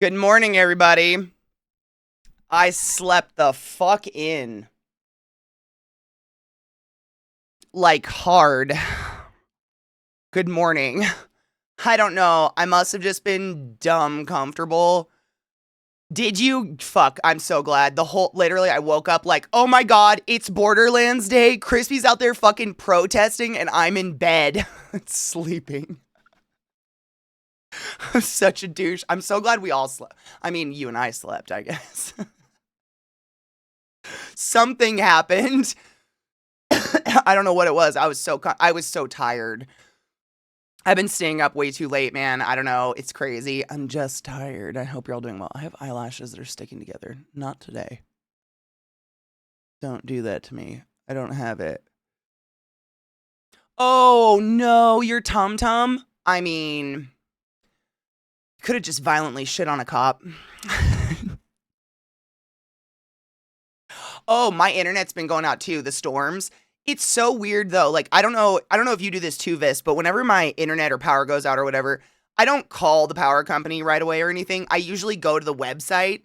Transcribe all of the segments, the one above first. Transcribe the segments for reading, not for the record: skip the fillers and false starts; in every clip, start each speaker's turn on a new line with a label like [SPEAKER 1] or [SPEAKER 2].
[SPEAKER 1] Good morning, everybody. I slept the fuck in. Like hard. Good morning. I don't know. I must have just been dumb comfortable. Did you? Fuck, I'm so glad. Literally, I woke up like, oh my god, it's Borderlands Day. Crispy's out there fucking protesting, and I'm in bed, sleeping. I'm such a douche. I'm so glad we all slept. I mean, you and I slept, I guess. Something happened. I don't know what it was. I was so tired. I've been staying up way too late, man. I don't know. It's crazy. I'm just tired. I hope you're all doing well. I have eyelashes that are sticking together. Not today. Don't do that to me. I don't have it. Oh no, your tum tum. I mean, could have just violently shit on a cop. Oh, my internet's been going out too. The storms. It's so weird though. Like I don't know if you do this too, Vis, but whenever my internet or power goes out or whatever, I don't call the power company right away or anything. I usually go to the website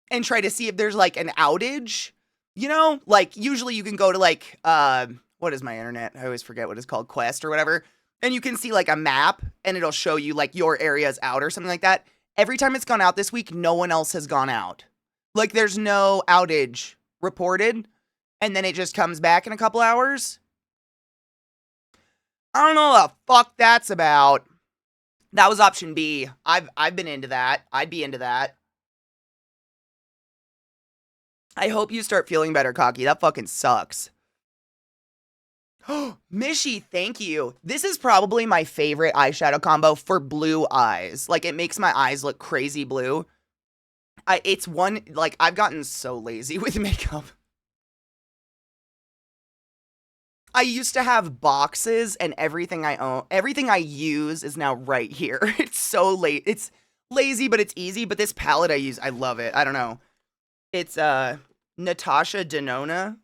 [SPEAKER 1] and try to see if there's like an outage. You know, like usually you can go to like what is my internet? I always forget what it's called, Quest or whatever. And you can see like a map and it'll show you like your area's out or something like that. Every time it's gone out this week, no one else has gone out. Like there's no outage reported, and then it just comes back in a couple hours. I don't know what the fuck that's about. That was option B. I've been into that. I'd be into that. I hope you start feeling better, Cocky. That fucking sucks. Mishy, thank you. This is probably my favorite eyeshadow combo for blue eyes. Like, it makes my eyes look crazy blue. It's one, like, I've gotten so lazy with makeup. I used to have boxes and everything I own, everything I use is now right here. It's so late. It's lazy, but it's easy. But this palette I use, I love it. I don't know. It's Natasha Denona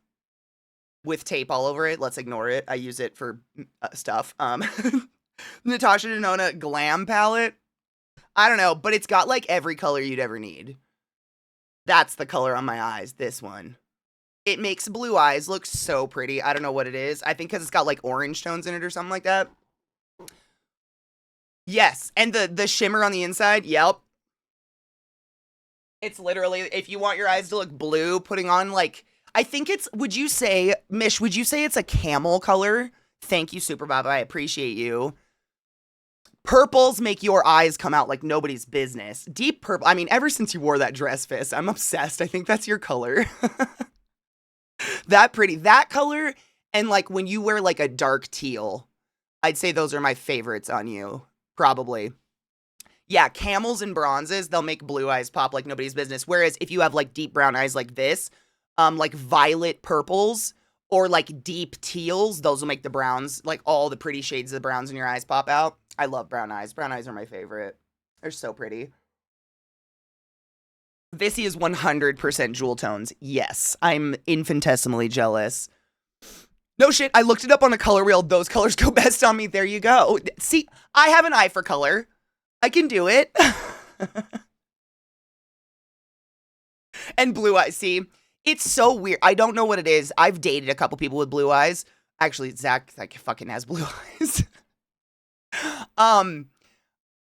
[SPEAKER 1] with tape all over it. Let's ignore it. I use it for stuff. Natasha Denona glam palette. I don't know, but it's got like every color you'd ever need. That's the color on my eyes. This one. It makes blue eyes look so pretty. I don't know what it is. I think because it's got like orange tones in it or something like that. Yes, and the shimmer on the inside. Yep. It's literally, if you want your eyes to look blue, putting on like, I think it's, would you say, Mish, would you say it's a camel color? Thank you, Super Bob. I appreciate you. Purples make your eyes come out like nobody's business. Deep purple. I mean, ever since you wore that dress, Fist, I'm obsessed. I think that's your color. That pretty. That color, and like when you wear like a dark teal, I'd say those are my favorites on you. Probably. Yeah, camels and bronzes, they'll make blue eyes pop like nobody's business. Whereas if you have like deep brown eyes like this, like violet purples or like deep teals, those will make the browns, like all the pretty shades of the browns in your eyes pop out. I love brown eyes. Brown eyes are my favorite. They're so pretty. Vissy is 100% jewel tones. Yes, I'm infinitesimally jealous. No shit, I looked it up on a color wheel. Those colors go best on me. There you go. See, I have an eye for color. I can do it. And blue eyes, see? It's so weird. I don't know what it is. I've dated a couple people with blue eyes. Actually, Zach like fucking has blue eyes. um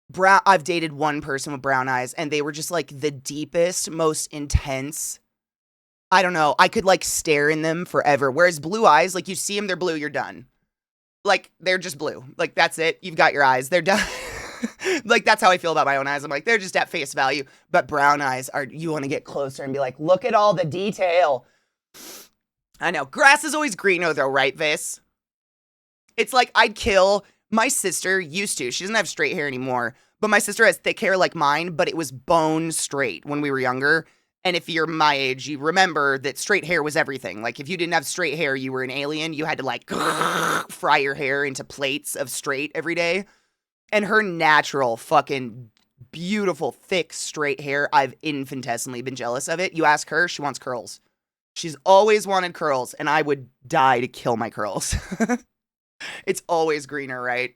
[SPEAKER 1] brown I've dated one person with brown eyes and they were just like the deepest, most intense. I don't know. I could like stare in them forever. Whereas blue eyes, like you see them, they're blue, you're done. Like they're just blue. Like that's it. You've got your eyes. They're done. Like that's how I feel about my own eyes. I'm like, they're just at face value. But brown eyes are, you want to get closer and be like, look at all the detail. I know. Grass is always greener though, right, Vis? It's like I'd kill my sister used to. She doesn't have straight hair anymore. But my sister has thick hair like mine, but it was bone straight when we were younger. And if you're my age, you remember that straight hair was everything. Like, if you didn't have straight hair, you were an alien. You had to, like, fry your hair into plates of straight every day. And her natural, fucking beautiful, thick, straight hair, I've infinitesimally been jealous of it. You ask her, she wants curls. She's always wanted curls, and I would die to kill my curls. It's always greener, right?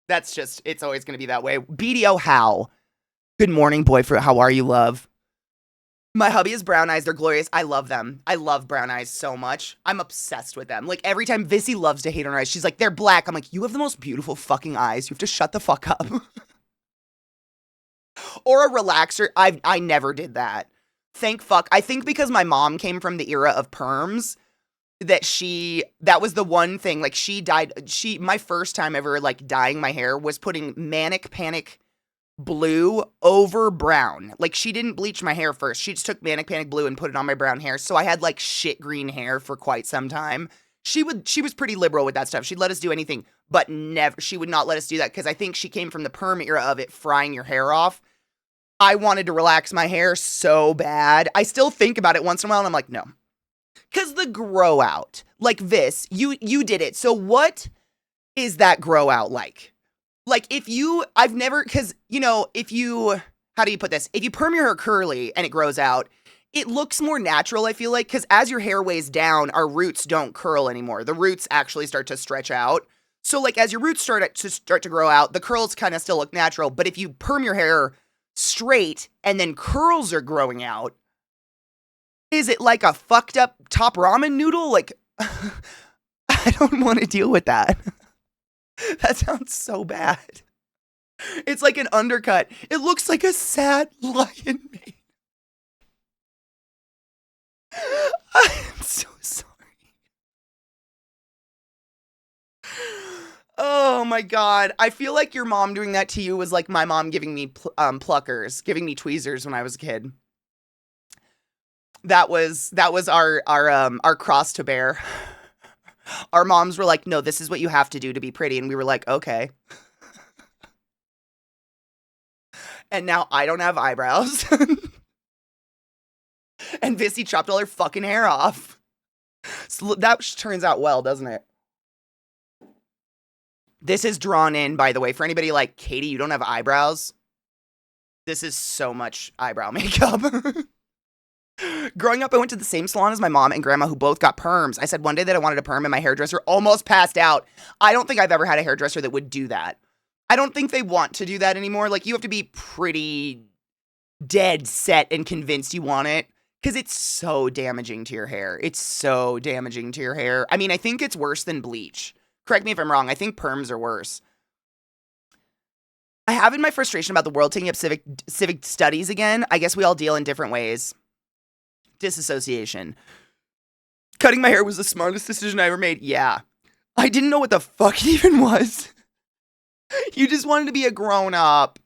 [SPEAKER 1] That's just, it's always going to be that way. BDO, how? Good morning, boyfriend. How are you, love? My hubby has brown eyes. They're glorious. I love them. I love brown eyes so much. I'm obsessed with them. Like every time Vissy loves to hate on her eyes. She's like, they're black. I'm like, you have the most beautiful fucking eyes. You have to shut the fuck up. Or a relaxer. I never did that. Thank fuck. I think because my mom came from the era of perms that was the one thing. Like my first time ever like dyeing my hair was putting Manic Panic blue over brown. Like she didn't bleach my hair first. She just took Manic Panic blue and put it on my brown hair. So I had like shit green hair for quite some time. She was pretty liberal with that stuff. She'd let us do anything, but she would not let us do that because I think she came from the perm era of it frying your hair off. I wanted to relax my hair so bad. I still think about it once in a while and I'm like, no. Cause the grow out, like this, you did it. So what is that grow out like? Like how do you put this? If you perm your hair curly and it grows out, it looks more natural, I feel like, because as your hair weighs down, our roots don't curl anymore. The roots actually start to stretch out. So like as your roots start to grow out, the curls kind of still look natural. But if you perm your hair straight and then curls are growing out, is it like a fucked up top ramen noodle? Like, I don't want to deal with that. That sounds so bad. It's like an undercut. It looks like a sad lion mane. I'm so sorry. Oh my God. I feel like your mom doing that to you was like my mom giving me pluckers, giving me tweezers when I was a kid. That was our cross to bear. Our moms were like, no, this is what you have to do to be pretty. And we were like, okay. And now I don't have eyebrows. And Vissy chopped all her fucking hair off. So that turns out well, doesn't it? This is drawn in, by the way, for anybody like, Katie, you don't have eyebrows. This is so much eyebrow makeup. Growing up, I went to the same salon as my mom and grandma who both got perms. I said one day that I wanted a perm and my hairdresser almost passed out. I don't think I've ever had a hairdresser that would do that. I don't think they want to do that anymore. Like, you have to be pretty dead set and convinced you want it because it's so damaging to your hair. It's so damaging to your hair. I mean, I think it's worse than bleach. Correct me if I'm wrong. I think perms are worse. I have in my frustration about the world taking up civic studies again. I guess we all deal in different ways. Disassociation. Cutting my hair was the smartest decision I ever made. Yeah. I didn't know what the fuck it even was. You just wanted to be a grown-up.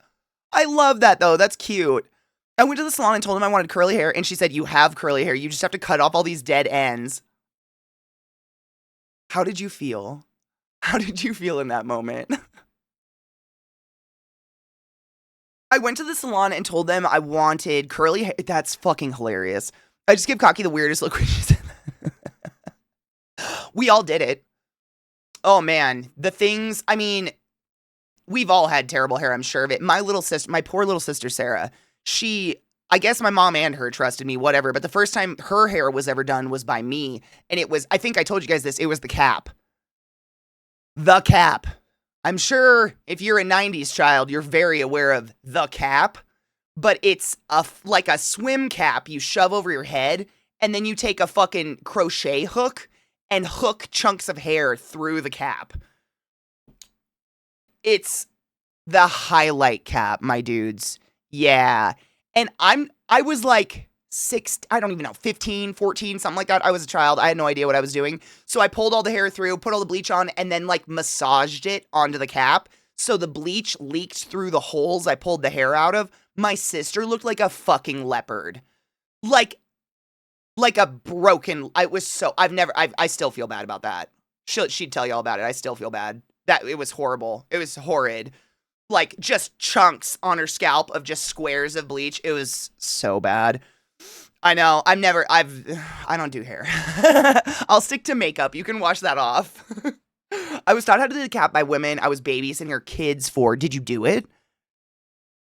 [SPEAKER 1] I love that, though. That's cute. I went to the salon and told him I wanted curly hair, and she said, you have curly hair. You just have to cut off all these dead ends. How did you feel? How did you feel in that moment? I went to the salon and told them I wanted curly hair. That's fucking hilarious. I just give Cocky the weirdest look when she said that. We all did it. Oh, man. The things, I mean, we've all had terrible hair, I'm sure of it. My poor little sister, Sarah, I guess my mom and her trusted me, whatever. But the first time her hair was ever done was by me. And it was, I think I told you guys this, it was the cap. The cap. I'm sure if you're a 90s child, you're very aware of the cap. But it's like a swim cap you shove over your head, and then you take a fucking crochet hook and hook chunks of hair through the cap. It's the highlight cap, my dudes. Yeah. And I was like 15, 14, something like that. I was a child. I had no idea what I was doing. So I pulled all the hair through, put all the bleach on, and then like massaged it onto the cap. So the bleach leaked through the holes I pulled the hair out of. My sister looked like a fucking leopard. Like a broken, I still feel bad about that. She'd tell you all about it. I still feel bad. That it was horrible. It was horrid. Like just chunks on her scalp of just squares of bleach. It was so bad. I know. I don't do hair. I'll stick to makeup. You can wash that off. I was taught how to do the cap by women I was babysitting her kids for. Did you do it?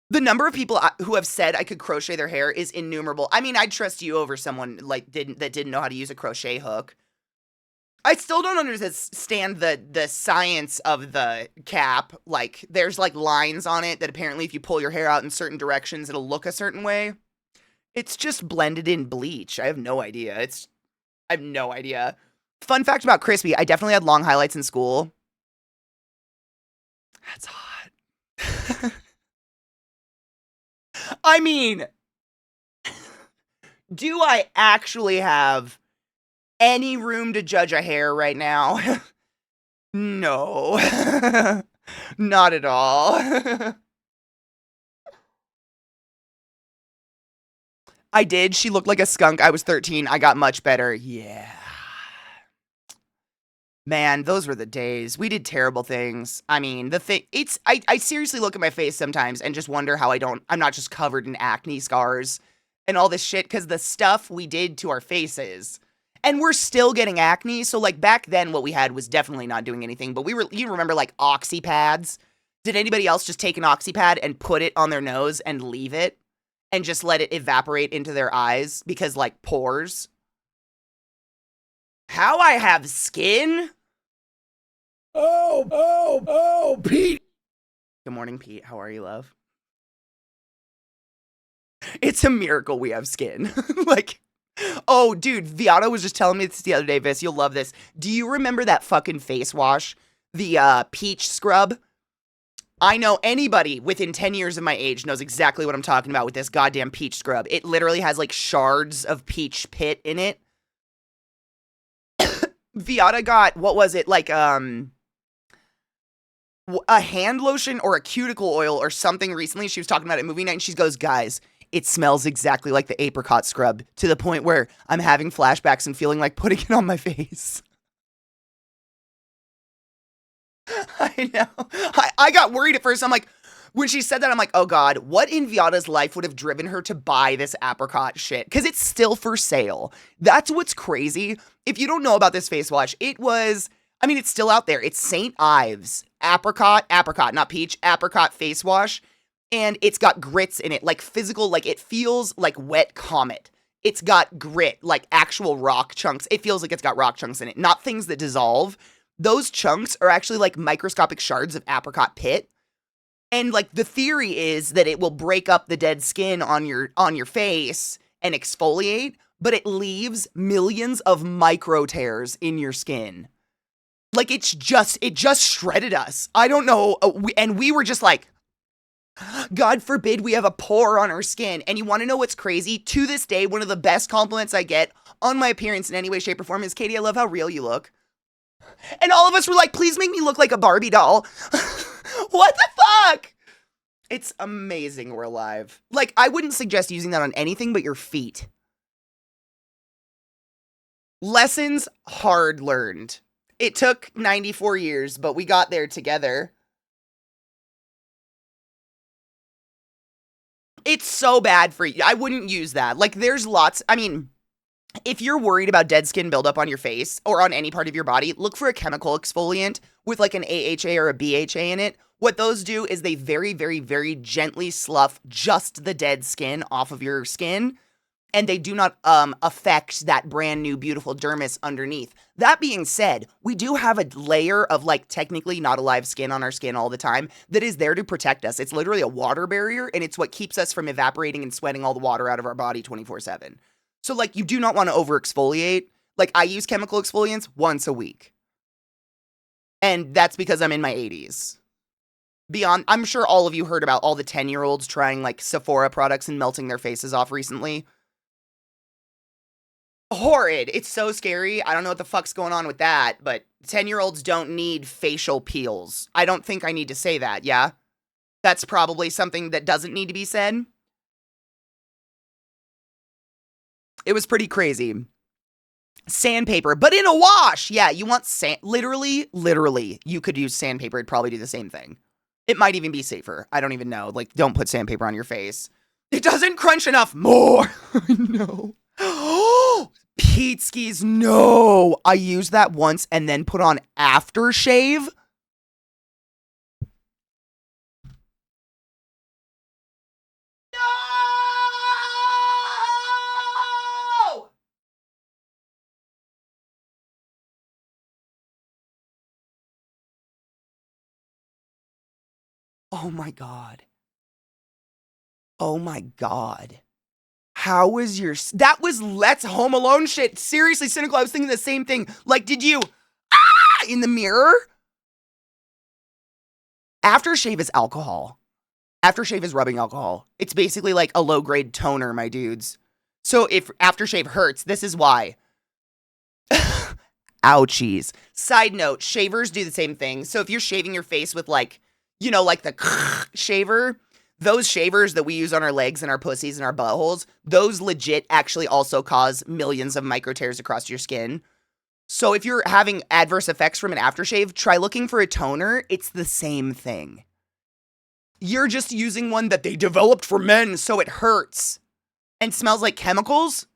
[SPEAKER 1] The number of people who have said I could crochet their hair is innumerable. I mean, I'd trust you over someone like that didn't know how to use a crochet hook. I still don't understand the science of the cap. Like, there's like lines on it that apparently if you pull your hair out in certain directions, it'll look a certain way. It's just blended in bleach. I have no idea. I have no idea. Fun fact about Crispy, I definitely had long highlights in school. That's hot. I mean, do I actually have any room to judge a hair right now? No. Not at all. I did. She looked like a skunk. I was 13. I got much better. Yeah. Man, those were the days. We did terrible things. I mean, I seriously look at my face sometimes and just wonder how I'm not just covered in acne scars and all this shit because the stuff we did to our faces. And we're still getting acne. So, like, back then, what we had was definitely not doing anything. But you remember, like, oxy pads? Did anybody else just take an oxy pad and put it on their nose and leave it and just let it evaporate into their eyes because, like, pores? How I have skin? Oh, Pete. Good morning, Pete. How are you, love? It's a miracle we have skin. Like, oh, dude, Viata was just telling me this the other day, Vis. You'll love this. Do you remember that fucking face wash? The peach scrub? I know anybody within 10 years of my age knows exactly what I'm talking about with this goddamn peach scrub. It literally has like shards of peach pit in it. Viata got, what was it, like, a hand lotion or a cuticle oil or something recently. She was talking about it at movie night and she goes, guys, it smells exactly like the apricot scrub to the point where I'm having flashbacks and feeling like putting it on my face. I know. I got worried at first. I'm like, when she said that, I'm like, oh God, what in Viata's life would have driven her to buy this apricot shit? Because it's still for sale. That's what's crazy. If you don't know about this face wash, it's still out there. It's St. Ives apricot, not peach, apricot face wash. And it's got grits in it, like physical, like it feels like wet comet. It's got grit, like actual rock chunks. It feels like it's got rock chunks in it, not things that dissolve. Those chunks are actually like microscopic shards of apricot pit. And like the theory is that it will break up the dead skin on your face and exfoliate, but it leaves millions of micro tears in your skin. Like it just shredded us. I don't know. And we were just like, God forbid we have a pore on our skin. And you want to know what's crazy? To this day, one of the best compliments I get on my appearance in any way, shape, or form is, Katie, I love how real you look. And all of us were like, please make me look like a Barbie doll. What the fuck? It's amazing we're alive. Like, I wouldn't suggest using that on anything but your feet. Lessons hard learned. It took 94 years, but we got there together. It's so bad for you. I wouldn't use that. Like, there's lots. I mean, if you're worried about dead skin buildup on your face or on any part of your body, look for a chemical exfoliant with like an AHA or a BHA in it. What those do is they very, very, very gently slough just the dead skin off of your skin, and they do not affect that brand new beautiful dermis underneath. That being said, we do have a layer of like technically not alive skin on our skin all the time that is there to protect us. It's literally a water barrier, and it's what keeps us from evaporating and sweating all the water out of our body 24/7. So like you do not want to over exfoliate. Like I use chemical exfoliants once a week. And that's because I'm in my 80s. I'm sure all of you heard about all the 10-year-olds trying like Sephora products and melting their faces off recently. Horrid. It's so scary. I don't know what the fuck's going on with that, but 10-year-olds don't need facial peels. I don't think I need to say that, yeah? That's probably something that doesn't need to be said. It was pretty crazy. Sandpaper, but in a wash. Yeah, you want literally, you could use sandpaper. It'd probably do the same thing. It might even be safer. I don't even know. Like, don't put sandpaper on your face. It doesn't crunch enough. More. No. Oh, Pete skis. No. I used that once and then put on aftershave. No. Oh my God. Oh my God. How was your, that was Let's Home Alone shit. Seriously, Cynical, I was thinking the same thing. Like, did you, in the mirror? Aftershave is alcohol. Aftershave is rubbing alcohol. It's basically like a low-grade toner, my dudes. So if aftershave hurts, this is why. Ouchies. Side note, shavers do the same thing. So if you're shaving your face with like, you know, like the shaver, those shavers that we use on our legs and our pussies and our buttholes, those legit actually also cause millions of micro tears across your skin. So if you're having adverse effects from an aftershave, try looking for a toner. It's the same thing. You're just using one that they developed for men, so it hurts and smells like chemicals.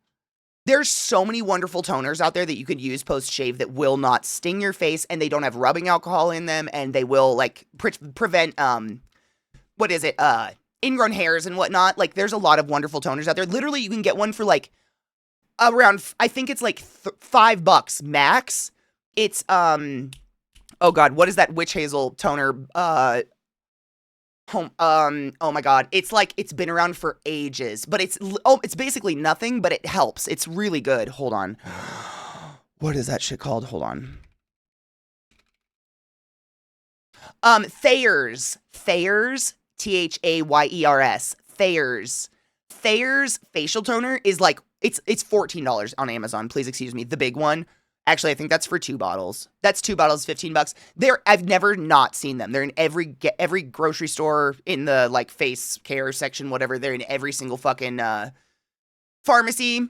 [SPEAKER 1] There's so many wonderful toners out there that you could use post-shave that will not sting your face, and they don't have rubbing alcohol in them, and they will, like, prevent, ingrown hairs and whatnot. Like, there's a lot of wonderful toners out there. Literally, you can get one for, like, around, I think it's, like, $5 max. It's, oh God, what is that witch hazel toner, oh my God, it's like, it's been around for ages, but it's basically nothing, but it helps. It's really good. Hold on. What is that shit called? Hold on. Thayers, Thayers, Thayers, Thayers. Thayers facial toner is like, it's $14 on Amazon. Please excuse me. The big one. Actually, I think that's for 2 bottles. That's 2 bottles, $15. I've never not seen them. They're in every grocery store, in the like face care section, whatever. They're in every single fucking pharmacy.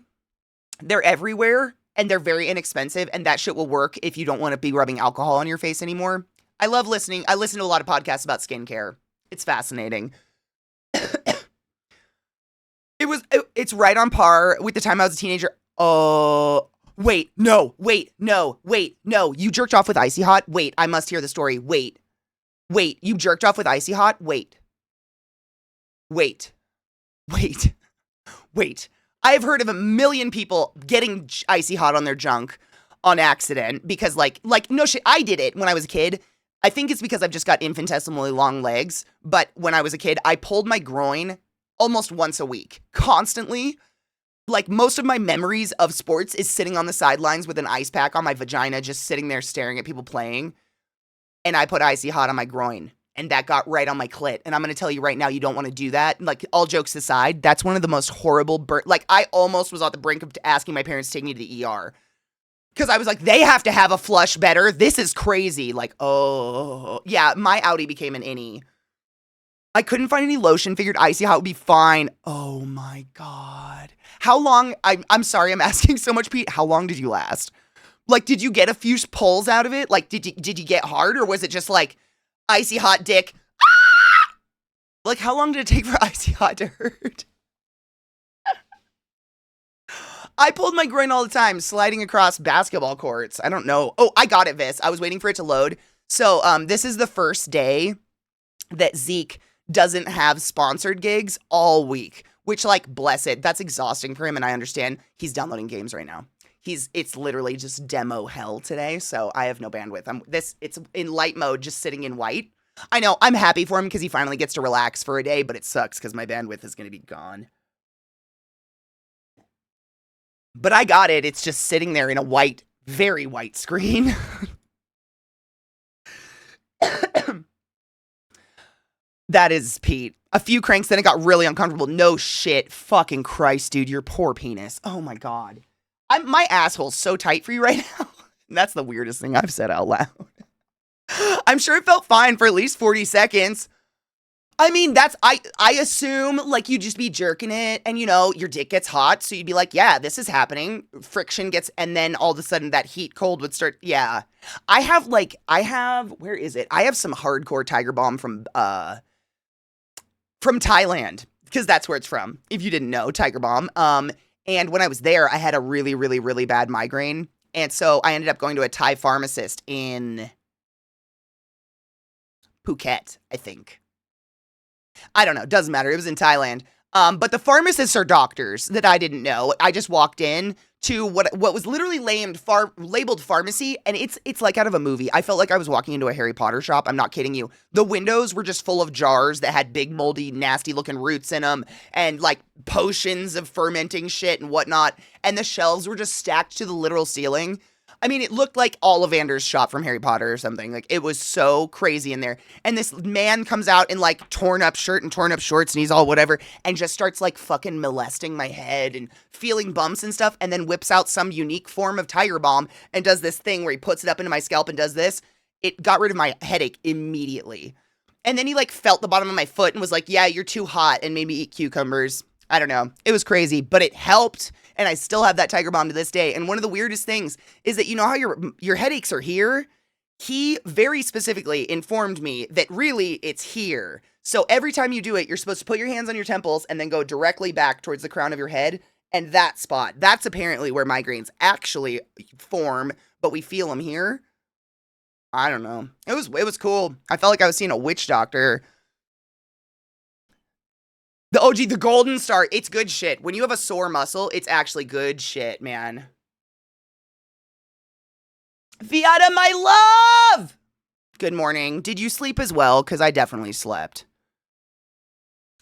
[SPEAKER 1] They're everywhere, and they're very inexpensive, and that shit will work if you don't want to be rubbing alcohol on your face anymore. I love listening. I listen to a lot of podcasts about skincare. It's fascinating. It's right on par with the time I was a teenager. Wait, no. You jerked off with Icy Hot? Wait, I must hear the story. Wait, you jerked off with Icy Hot? Wait. I have heard of a million people getting Icy Hot on their junk on accident because like, no shit, I did it when I was a kid. I think it's because I've just got infinitesimally long legs, but when I was a kid, I pulled my groin almost once a week, constantly. Like, most of my memories of sports is sitting on the sidelines with an ice pack on my vagina, just sitting there staring at people playing. And I put Icy Hot on my groin, and that got right on my clit. And I'm going to tell you right now, you don't want to do that. Like, all jokes aside, that's one of the most horrible like, I almost was on the brink of asking my parents to take me to the ER. Because I was like, they have to have a flush better. This is crazy. Like, oh. Yeah, my outie became an innie. I couldn't find any lotion, figured Icy Hot would be fine. Oh my God. How long, I'm sorry I'm asking so much, Pete. How long did you last? Like, did you get a few pulls out of it? Like, did you get hard, or was it just like, Icy Hot dick? Ah! Like, how long did it take for Icy Hot to hurt? I pulled my groin all the time, sliding across basketball courts. I don't know. Oh, I got it, Vis. I was waiting for it to load. So, this is the first day that Zeke doesn't have sponsored gigs all week, which, like, bless it. That's exhausting for him, and I understand. He's downloading games right now. It's literally just demo hell today, so I have no bandwidth. It's in light mode, just sitting in white. I know, I'm happy for him because he finally gets to relax for a day, but it sucks because my bandwidth is going to be gone. But I got it. It's just sitting there in a white, very white screen. That is Pete. A few cranks, then it got really uncomfortable. No shit. Fucking Christ, dude. Your poor penis. Oh my God. My asshole's so tight for you right now. That's the weirdest thing I've said out loud. I'm sure it felt fine for at least 40 seconds. I mean, I assume, like, you'd just be jerking it and, you know, your dick gets hot. So you'd be like, yeah, this is happening. Friction gets, and then all of a sudden that heat cold would start. Yeah. Where is it? I have some hardcore Tiger Balm from Thailand, because that's where it's from. If you didn't know, Tiger Balm. And when I was there, I had a really, really, really bad migraine. And so I ended up going to a Thai pharmacist in Phuket, I think. I don't know. Doesn't matter. It was in Thailand. But the pharmacists are doctors that I didn't know. I just walked in to what was literally labeled pharmacy, and it's like out of a movie. I felt like I was walking into a Harry Potter shop. I'm not kidding you. The windows were just full of jars that had big, moldy, nasty looking roots in them, and like potions of fermenting shit and whatnot. And the shelves were just stacked to the literal ceiling. I mean, it looked like Ollivander's shop from Harry Potter or something. Like, it was so crazy in there. And this man comes out in, like, torn up shirt and torn up shorts, and he's all whatever, and just starts, like, fucking molesting my head and feeling bumps and stuff, and then whips out some unique form of Tiger Balm and does this thing where he puts it up into my scalp and does this. It got rid of my headache immediately. And then he, like, felt the bottom of my foot and was like, yeah, you're too hot, and made me eat cucumbers. I don't know. It was crazy, but it helped. And I still have that Tiger Balm to this day. And one of the weirdest things is that, you know how your headaches are here? He very specifically informed me that really it's here. So every time you do it, you're supposed to put your hands on your temples and then go directly back towards the crown of your head. And that spot, that's apparently where migraines actually form, but we feel them here. I don't know. It was cool. I felt like I was seeing a witch doctor. The OG, the Golden Star, it's good shit. When you have a sore muscle, it's actually good shit, man. Viata, my love! Good morning. Did you sleep as well? Because I definitely slept.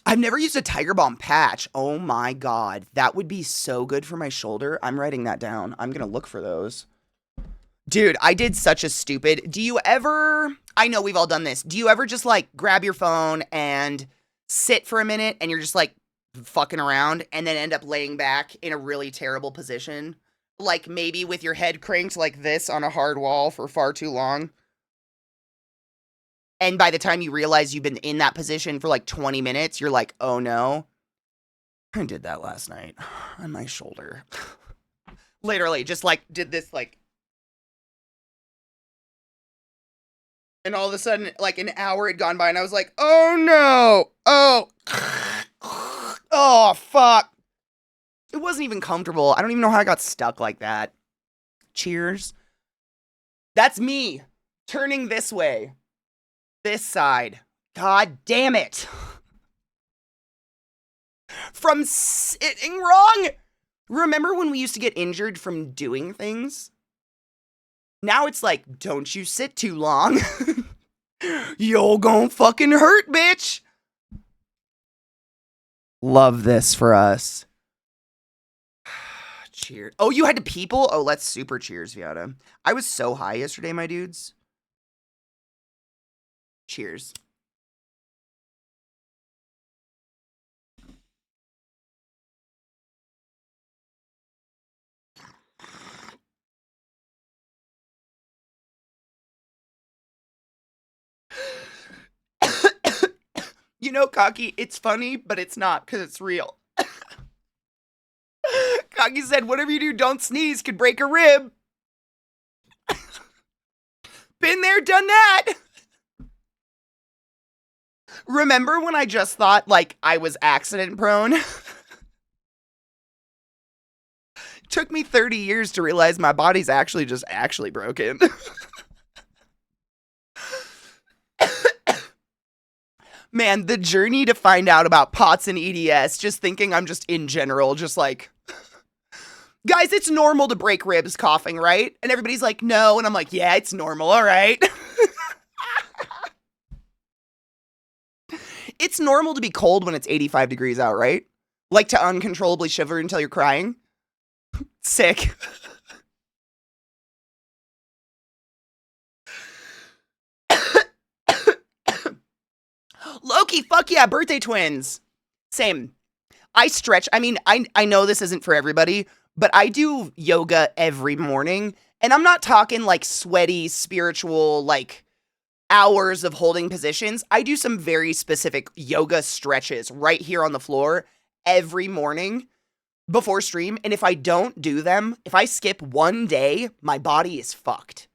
[SPEAKER 1] I've never used a Tiger Balm patch. Oh my god. That would be so good for my shoulder. I'm writing that down. I'm going to look for those. Dude, I did such a stupid... Do you ever... I know we've all done this. Do you ever just, like, grab your phone and... sit for a minute and you're just like fucking around and then end up laying back in a really terrible position? Like maybe with your head cranked like this on a hard wall for far too long. And by the time you realize you've been in that position for like 20 minutes, you're like, oh no. I did that last night on my shoulder. Literally just like did this like. And all of a sudden, like an hour had gone by and I was like, oh no. Oh. Oh, fuck. It wasn't even comfortable. I don't even know how I got stuck like that. Cheers. That's me turning this way. This side. God damn it. From sitting wrong. Remember when we used to get injured from doing things? Now it's like, don't you sit too long. You're gonna fucking hurt, bitch. Love this for us. Cheers. Oh, you had to people? Oh, let's super cheers, Viata. I was so high yesterday, my dudes. Cheers. You know, Cocky, it's funny, but it's not, because it's real. Cocky said, whatever you do, don't sneeze, could break a rib. Been there, done that. Remember when I just thought, like, I was accident prone? Took me 30 years to realize my body's actually broken. Man, the journey to find out about POTS and EDS, just thinking I'm just in general, just like, guys, it's normal to break ribs coughing, right? And everybody's like, no. And I'm like, yeah, it's normal, all right. It's normal to be cold when it's 85 degrees out, right? Like to uncontrollably shiver until you're crying. Sick. Loki, fuck yeah, birthday twins. Same. I stretch. I mean, I know this isn't for everybody, but I do yoga every morning. And I'm not talking like sweaty, spiritual, like hours of holding positions. I do some very specific yoga stretches right here on the floor every morning before stream. And if I don't do them, if I skip one day, my body is fucked.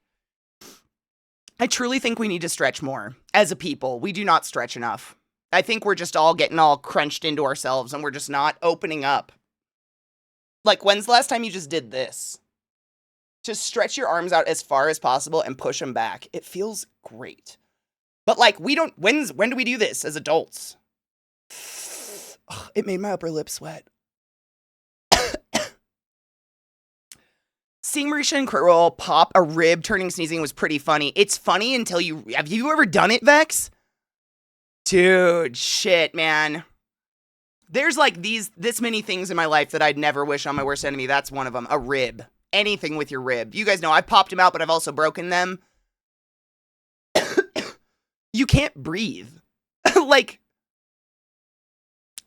[SPEAKER 1] I truly think we need to stretch more as a people. We do not stretch enough. I think we're just all getting all crunched into ourselves and we're just not opening up. Like, when's the last time you just did this? Just stretch your arms out as far as possible and push them back. It feels great. But like, we don't, when do we do this as adults? It made my upper lip sweat. Seeing Marisha and Crill pop a rib turning sneezing was pretty funny. It's funny until have you ever done it, Vex? Dude, shit, man. There's like this many things in my life that I'd never wish on my worst enemy. That's one of them. A rib. Anything with your rib. You guys know I've popped them out, but I've also broken them. You can't breathe. Like,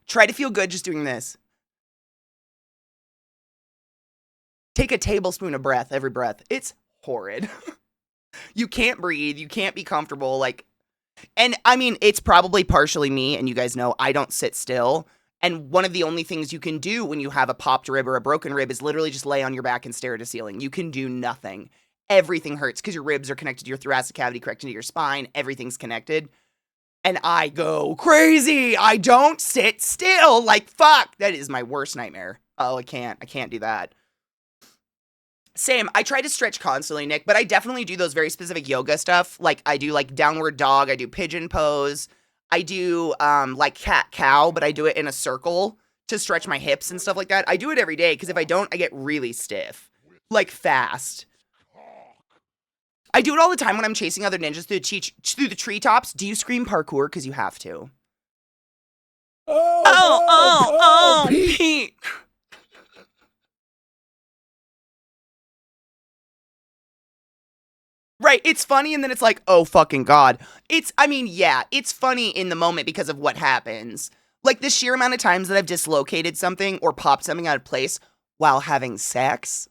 [SPEAKER 1] try to feel good just doing this. Take a tablespoon of breath every breath. It's horrid. You can't breathe. You can't be comfortable. Like, and I mean, it's probably partially me, and you guys know I don't sit still. And one of the only things you can do when you have a popped rib or a broken rib is literally just lay on your back and stare at a ceiling. You can do nothing. Everything hurts because your ribs are connected to your thoracic cavity, connected to your spine. Everything's connected. And I go crazy. I don't sit still. Like, fuck. That is my worst nightmare. Oh, I can't do that. Same. I try to stretch constantly, Nick, but I definitely do those very specific yoga stuff. Like, I do, like, downward dog. I do pigeon pose. I do, like, cat-cow, but I do it in a circle to stretch my hips and stuff like that. I do it every day, because if I don't, I get really stiff. Like, fast. I do it all the time when I'm chasing other ninjas through the treetops. Do you scream parkour? Because you have to. Oh, Pete. Right, it's funny, and then it's like, oh, fucking God. I mean, yeah, it's funny in the moment because of what happens. Like, the sheer amount of times that I've dislocated something or popped something out of place while having sex.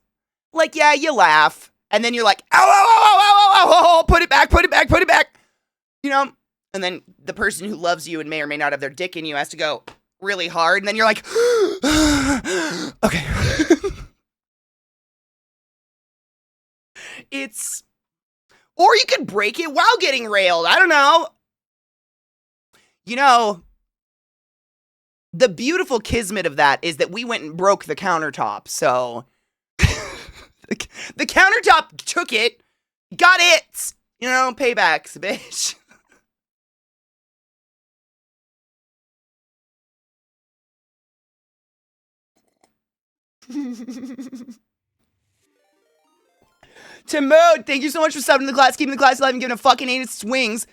[SPEAKER 1] Like, yeah, you laugh, and then you're like, ow, ow, ow, ow, ow, ow, ow, put it back, put it back, put it back. You know? And then the person who loves you and may or may not have their dick in you has to go really hard, and then you're like, okay. Or you could break it while getting railed. I don't know. You know, the beautiful kismet of that is that we went and broke the countertop. So the countertop took it, got it. You know, paybacks, bitch. Timode, thank you so much for subbing to the class, keeping the class alive, and giving a fucking 8 swings.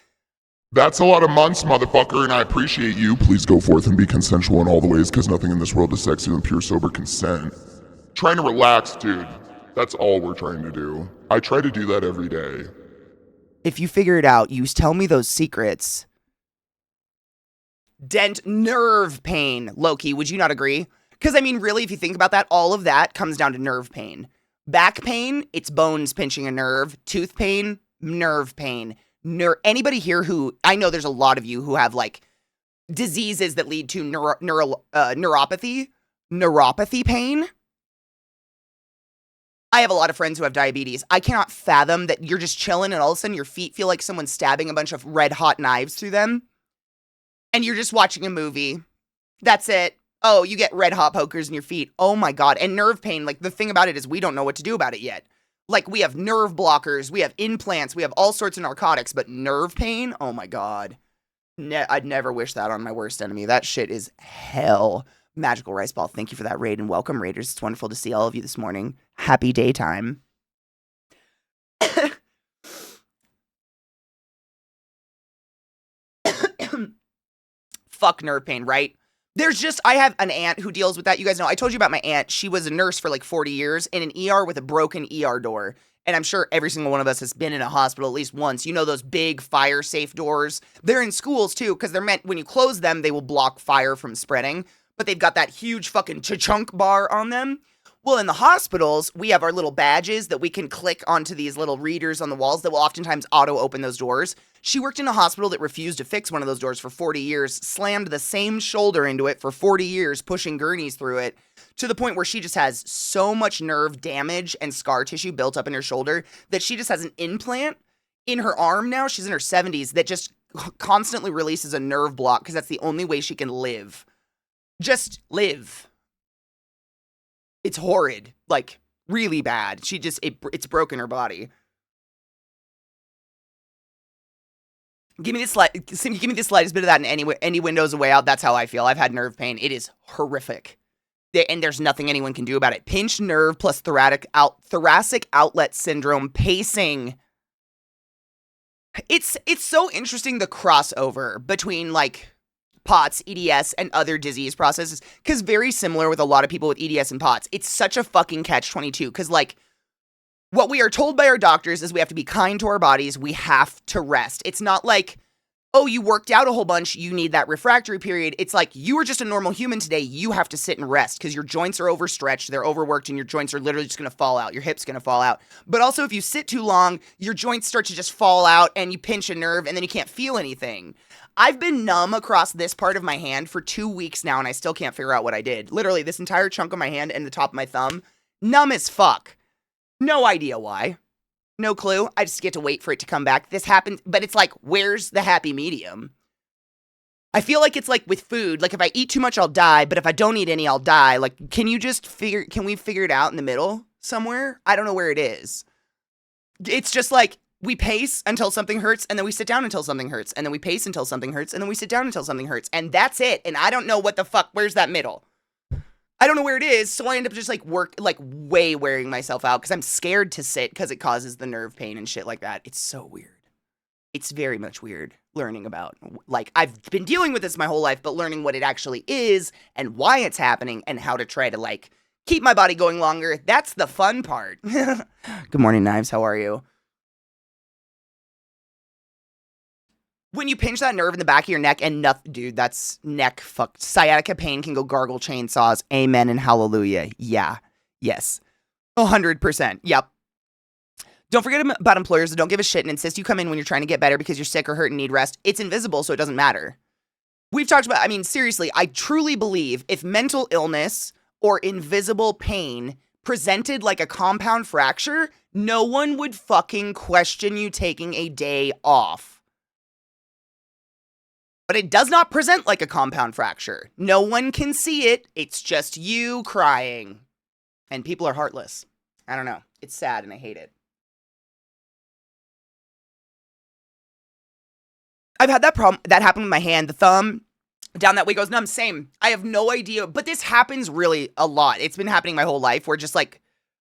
[SPEAKER 2] That's a lot of months, motherfucker, and I appreciate you. Please go forth and be consensual in all the ways, because nothing in this world is sexier than pure sober consent. Trying to relax, dude. That's all we're trying to do. I try to do that every day.
[SPEAKER 1] If you figure it out, you tell me those secrets. Dent nerve pain. Loki, would you not agree? Because, I mean, really, if you think about that, all of that comes down to nerve pain. Back pain, it's bones pinching a nerve. Tooth pain, nerve pain. Anybody here who, I know there's a lot of you who have, like, diseases that lead to neuropathy pain. I have a lot of friends who have diabetes. I cannot fathom that you're just chilling and all of a sudden your feet feel like someone's stabbing a bunch of red hot knives through them. And you're just watching a movie. That's it. Oh, you get red hot pokers in your feet. Oh my God. And nerve pain, like the thing about it is we don't know what to do about it yet. Like we have nerve blockers, we have implants, we have all sorts of narcotics, but nerve pain? Oh my God. I'd never wish that on my worst enemy. That shit is hell. Magical Rice Ball, thank you for that raid and welcome, Raiders. It's wonderful to see all of you this morning. Happy daytime. Fuck nerve pain, right? I have an aunt who deals with that. You guys know, I told you about my aunt. She was a nurse for like 40 years in an ER with a broken ER door. And I'm sure every single one of us has been in a hospital at least once. You know those big fire safe doors? They're in schools too, because they're meant, when you close them, they will block fire from spreading. But they've got that huge fucking chunk bar on them. Well, in the hospitals, we have our little badges that we can click onto these little readers on the walls that will oftentimes auto-open those doors. She worked in a hospital that refused to fix one of those doors for 40 years, slammed the same shoulder into it for 40 years, pushing gurneys through it, to the point where she just has so much nerve damage and scar tissue built up in her shoulder that she just has an implant in her arm now. She's in her 70s that just constantly releases a nerve block because that's the only way she can live. Just live. It's horrid, like really bad. It's broken her body. Give me the slightest bit of that in any windows a way out. That's how I feel. I've had nerve pain. It is horrific. And there's nothing anyone can do about it. Pinched nerve plus thoracic outlet syndrome, pacing. It's so interesting, the crossover between like POTS, EDS, and other disease processes, because very similar with a lot of people with EDS and POTS. It's such a fucking catch-22, because like what we are told by our doctors is we have to be kind to our bodies. We have to rest. It's not like, oh, you worked out a whole bunch, you need that refractory period. It's like, you are just a normal human today. You have to sit and rest because your joints are overstretched, they're overworked, and your joints are literally just going to fall out. Your hip's going to fall out. But also, if you sit too long, your joints start to just fall out and you pinch a nerve and then you can't feel anything. I've been numb across this part of my hand for 2 weeks now and I still can't figure out what I did. Literally, this entire chunk of my hand and the top of my thumb, numb as fuck. No idea why. No clue. I just get to wait for it to come back. This happens, but it's like, where's the happy medium? I feel like it's like with food. Like if I eat too much, I'll die. But if I don't eat any, I'll die. Like, can we figure it out in the middle somewhere? I don't know where it is. It's just like we pace until something hurts and then we sit down until something hurts. And then we pace until something hurts and then we sit down until something hurts. And that's it. And I don't know what the fuck, where's that middle? I don't know where it is, so I end up just way wearing myself out because I'm scared to sit because it causes the nerve pain and shit like that. It's so weird. It's very much weird learning about, like, I've been dealing with this my whole life, but learning what it actually is and why it's happening and how to try to, like, keep my body going longer. That's the fun part. Good morning, Knives. How are you? When you pinch that nerve in the back of your neck and nothing, dude, that's neck fucked. Sciatica pain can go gargle chainsaws. Amen and hallelujah. Yeah. Yes. 100%. Yep. Don't forget about employers that don't give a shit and insist you come in when you're trying to get better because you're sick or hurt and need rest. It's invisible, so it doesn't matter. We've talked about, I mean, seriously, I truly believe if mental illness or invisible pain presented like a compound fracture, no one would fucking question you taking a day off. But it does not present like a compound fracture. No one can see it. It's just you crying. And people are heartless. I don't know. It's sad and I hate it. I've had that problem. That happened with my hand. The thumb down that way goes numb. Same. I have no idea. But this happens really a lot. It's been happening my whole life where just like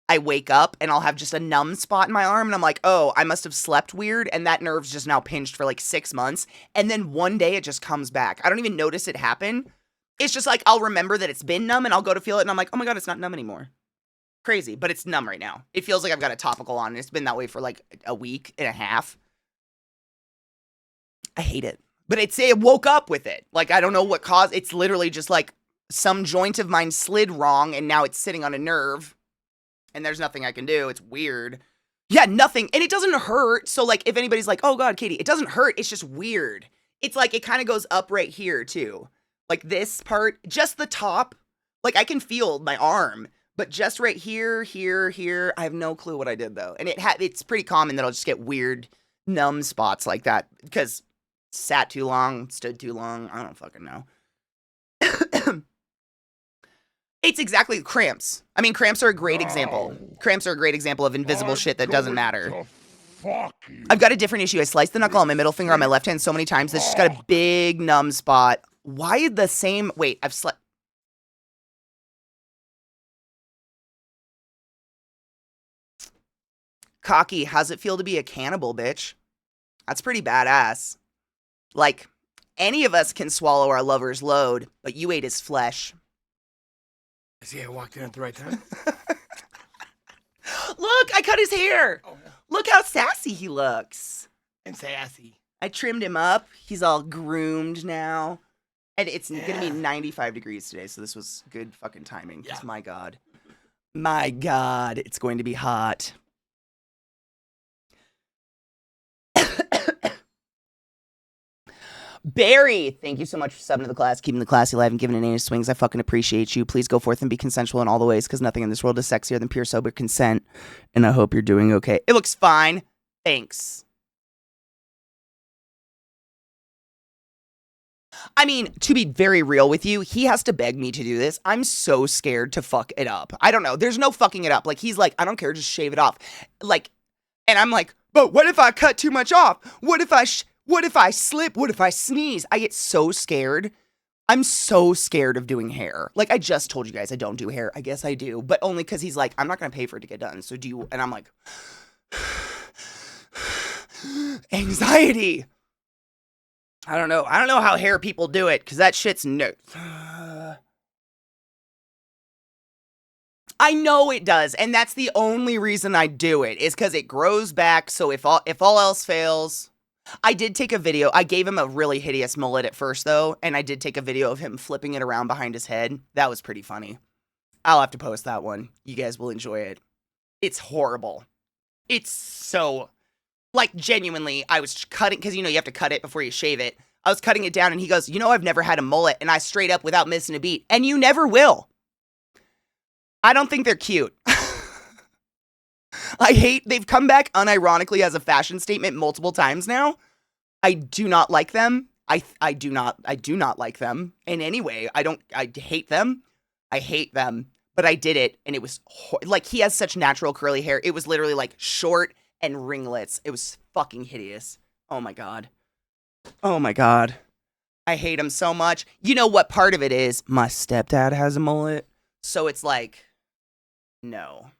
[SPEAKER 1] I wake up and I'll have just a numb spot in my arm and I'm like, oh, I must have slept weird and that nerve's just now pinched for like 6 months. And then one day it just comes back. I don't even notice it happen. It's just like I'll remember that it's been numb and I'll go to feel it and I'm like, oh my God, it's not numb anymore. Crazy, but it's numb right now. It feels like I've got a topical on and it's been that way for like a week and a half. I hate it. But it woke up with it. Like, I don't know what caused. It's literally just like some joint of mine slid wrong and now it's sitting on a nerve. And there's nothing I can do. It's weird. Yeah, nothing. And it doesn't hurt. So, like, if anybody's like, oh, God, Katie, it doesn't hurt. It's just weird. It's like, it kind of goes up right here, too. Like, this part, just the top. Like, I can feel my arm. But just right here, here. I have no clue what I did, though. And it's pretty common that I'll just get weird, numb spots like that. Because sat too long, stood too long. I don't fucking know. It's exactly cramps. I mean, cramps are a great example. Cramps are a great example of invisible shit that doesn't matter. I've got a different issue. I sliced the knuckle on my middle finger on my left hand so many times. It's just got a big numb spot. Why the same? Wait, I've slept. Cocky, how's it feel to be a cannibal, bitch? That's pretty badass. Like, any of us can swallow our lover's load, but you ate his flesh.
[SPEAKER 3] See, I walked in at the right time.
[SPEAKER 1] Look, I cut his hair. Oh, yeah. Look how sassy he looks.
[SPEAKER 3] And sassy.
[SPEAKER 1] I trimmed him up. He's all groomed now. And it's going to be 95 degrees today, so this was good fucking timing. Because my God. My God, it's going to be hot. Barry, thank you so much for subbing to the class, keeping the classy alive and giving it any swings. I fucking appreciate you. Please go forth and be consensual in all the ways, because nothing in this world is sexier than pure sober consent. And I hope you're doing okay. It looks fine. Thanks. I mean, to be very real with you, he has to beg me to do this. I'm so scared to fuck it up. I don't know. There's no fucking it up. Like, he's like, I don't care, just shave it off. Like, and I'm like, but what if I cut too much off? What if I What if I slip? What if I sneeze? I get so scared. I'm so scared of doing hair. Like, I just told you guys I don't do hair. I guess I do, but only because he's like, I'm not going to pay for it to get done. So do you? And I'm like, anxiety. I don't know. I don't know how hair people do it because that shit's no. I know it does, and that's the only reason I do it is because it grows back. So if all else fails, I did take a video. I gave him a really hideous mullet at first though, and I did take a video of him flipping it around behind his head. That was pretty funny. I'll have to post that one. You guys will enjoy it. It's horrible. It's so, like, genuinely, I was cutting, because you have to cut it before you shave it. I was cutting it down, and he goes, I've never had a mullet, and I straight up without missing a beat, and you never will. I don't think they're cute. They've come back unironically as a fashion statement multiple times now. I do not like them. I do not like them in any way. I hate them. I hate them. But I did it, and it was, like, he has such natural curly hair. It was literally, like, short and ringlets. It was fucking hideous. Oh, my God. Oh, my God. I hate him so much. You know what part of it is? My stepdad has a mullet. So it's like, no.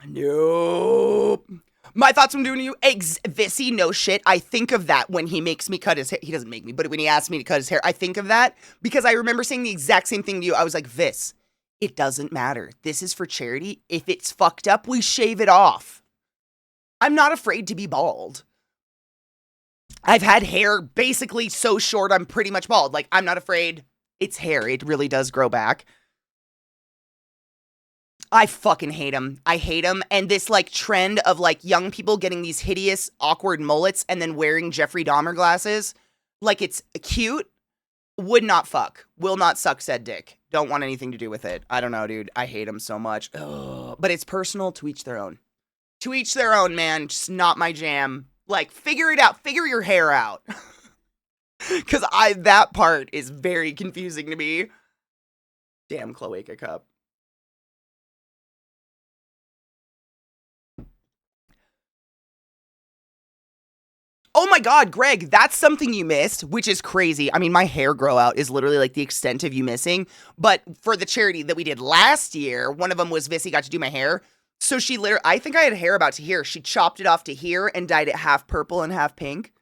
[SPEAKER 1] Nope. My thoughts on doing you, Vissy, no shit. I think of that when he makes me cut his hair. He doesn't make me, but when he asks me to cut his hair, I think of that because I remember saying the exact same thing to you. I was like, Viss, it doesn't matter. This is for charity. If it's fucked up, we shave it off. I'm not afraid to be bald. I've had hair basically so short, I'm pretty much bald. Like, I'm not afraid. It's hair. It really does grow back. I fucking hate him. I hate him. And this, like, trend of, like, young people getting these hideous, awkward mullets and then wearing Jeffrey Dahmer glasses, like it's cute, would not fuck. Will not suck said dick. Don't want anything to do with it. I don't know, dude. I hate him so much. Ugh. But it's personal. To each their own. To each their own, man. Just not my jam. Like, figure it out. Figure your hair out. Because that part is very confusing to me. Damn, Cloaca Cup. Oh my God, Greg, that's something you missed, which is crazy. I mean, my hair grow out is literally like the extent of you missing. But for the charity that we did last year, one of them was Vissy got to do my hair. So she literally, I think I had hair about to here. She chopped it off to here and dyed it half purple and half pink.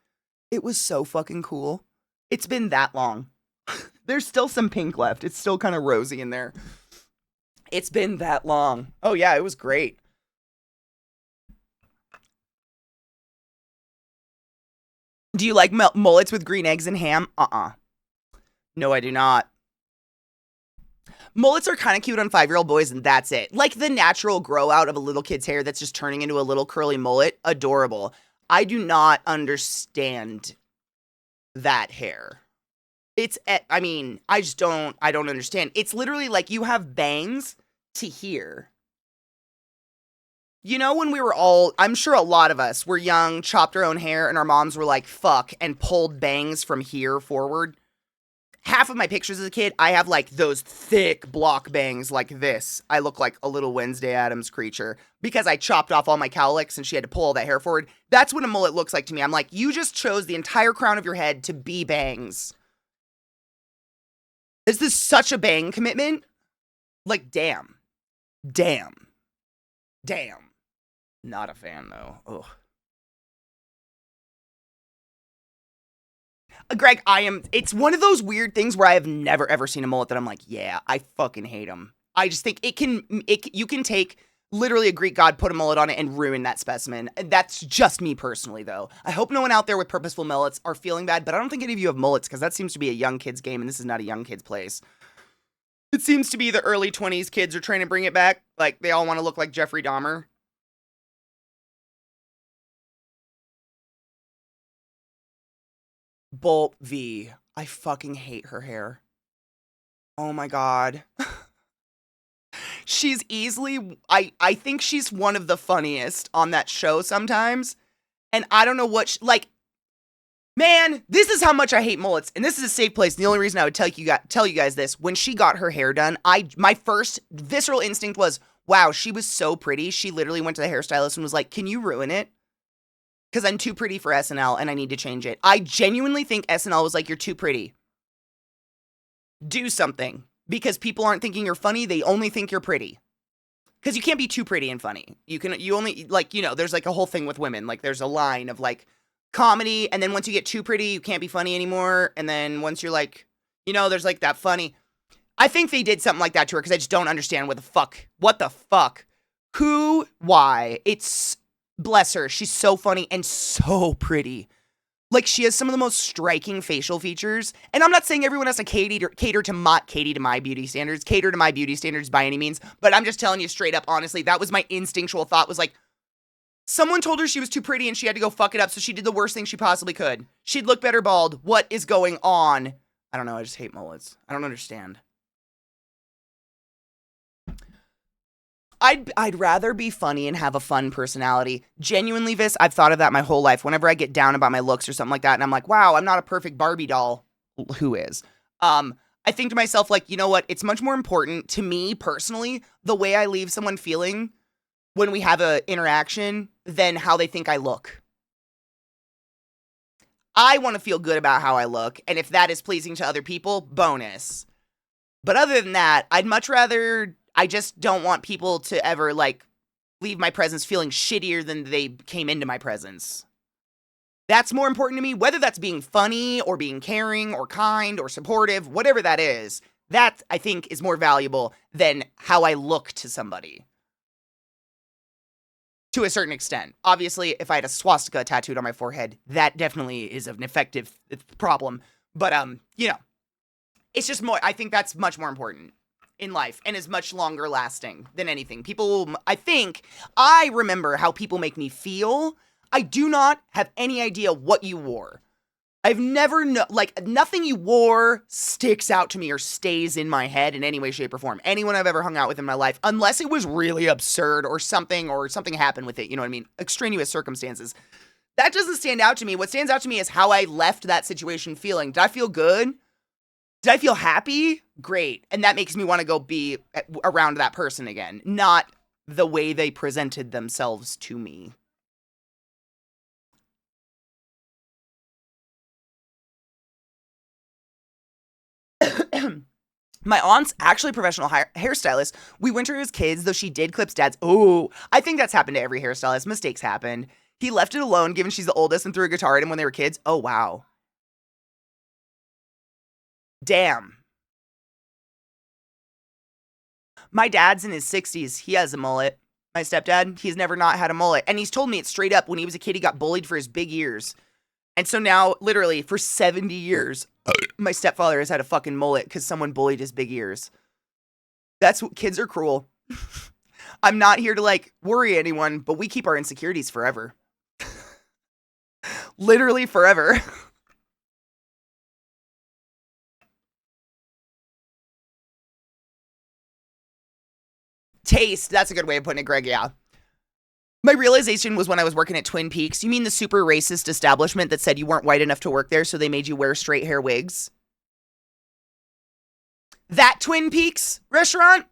[SPEAKER 1] It was so fucking cool. It's been that long. There's still some pink left. It's still kind of rosy in there. It's been that long. Oh yeah, it was great. Do you like mullets with green eggs and ham? No, I do not. Mullets are kind of cute on 5-year-old boys, and that's it. Like the natural grow out of a little kid's hair that's just turning into a little curly mullet. Adorable. I do not understand that hair. I don't understand. It's literally like you have bangs to here. You know, when we were I'm sure a lot of us were young, chopped our own hair, and our moms were like, fuck, and pulled bangs from here forward. Half of my pictures as a kid, I have like those thick block bangs like this. I look like a little Wednesday Addams creature because I chopped off all my cowlicks and she had to pull all that hair forward. That's what a mullet looks like to me. I'm like, you just chose the entire crown of your head to be bangs. Is this such a bang commitment? Like, damn. Not a fan, though. Ugh. Greg, it's one of those weird things where I have never, ever seen a mullet that I'm like, yeah, I fucking hate them. I just think you can take literally a Greek god, put a mullet on it, and ruin that specimen. That's just me personally, though. I hope no one out there with purposeful mullets are feeling bad, but I don't think any of you have mullets, because that seems to be a young kid's game, and this is not a young kid's place. It seems to be the early 20s kids are trying to bring it back. Like, they all want to look like Jeffrey Dahmer. Bulb V. I fucking hate her hair. Oh my God. She's easily, I think she's one of the funniest on that show sometimes. And I don't know what, man, this is how much I hate mullets. And this is a safe place. And the only reason I would tell you guys this, when she got her hair done, my first visceral instinct was, wow, she was so pretty. She literally went to the hairstylist and was like, can you ruin it? Because I'm too pretty for SNL and I need to change it. I genuinely think SNL was like, you're too pretty. Do something. Because people aren't thinking you're funny, they only think you're pretty. Because you can't be too pretty and funny. You only, like, you know, there's like a whole thing with women. Like, there's a line of like comedy, and then once you get too pretty, you can't be funny anymore. And then once you're like, you know, there's like that funny. I think they did something like that to her because I just don't understand what the fuck. Who, why? It's, bless her, she's so funny and so pretty. Like, she has some of the most striking facial features. And I'm not saying everyone has to cater to my beauty standards by any means. But I'm just telling you straight up, honestly, that was my instinctual thought, was like, someone told her she was too pretty and she had to go fuck it up, so she did the worst thing she possibly could. She'd look better bald. What is going on? I don't know, I just hate mullets. I don't understand. I'd rather be funny and have a fun personality. Genuinely, Vis, I've thought of that my whole life. Whenever I get down about my looks or something like that, and I'm like, wow, I'm not a perfect Barbie doll. Who is? I think to myself, like, you know what? It's much more important to me personally, the way I leave someone feeling when we have an interaction than how they think I look. I want to feel good about how I look, and if that is pleasing to other people, bonus. But other than that, I'd much rather... I just don't want people to ever, like, leave my presence feeling shittier than they came into my presence. That's more important to me, whether that's being funny or being caring or kind or supportive, whatever that is. That, I think, is more valuable than how I look to somebody. To a certain extent. Obviously, if I had a swastika tattooed on my forehead, that definitely is an effective problem. But, you know, it's just more, I think that's much more important in life and is much longer lasting than anything. People, I remember how people make me feel. I do not have any idea what you wore. I've never, nothing you wore sticks out to me or stays in my head in any way, shape, or form. Anyone I've ever hung out with in my life, unless it was really absurd or something happened with it, you know what I mean? Extraneous circumstances. That doesn't stand out to me. What stands out to me is how I left that situation feeling. Did I feel good? Did I feel happy? Great. And that makes me want to go be around that person again, not the way they presented themselves to me. My aunt's actually a professional hairstylist. We went to her as kids, though she did clip dads. Oh, I think that's happened to every hairstylist. Mistakes happen. He left it alone, given she's the oldest, and threw a guitar at him when they were kids. Oh, wow. Damn. My dad's in his 60s. He has a mullet. My stepdad, he's never not had a mullet. And he's told me it straight up. When he was a kid, he got bullied for his big ears. And so now, literally, for 70 years, my stepfather has had a fucking mullet because someone bullied his big ears. That's what, kids are cruel. I'm not here to, like, worry anyone, but we keep our insecurities forever. Literally forever. Taste, that's a good way of putting it, Greg, yeah. My realization was when I was working at Twin Peaks. You mean the super racist establishment that said you weren't white enough to work there, so they made you wear straight hair wigs? That Twin Peaks restaurant?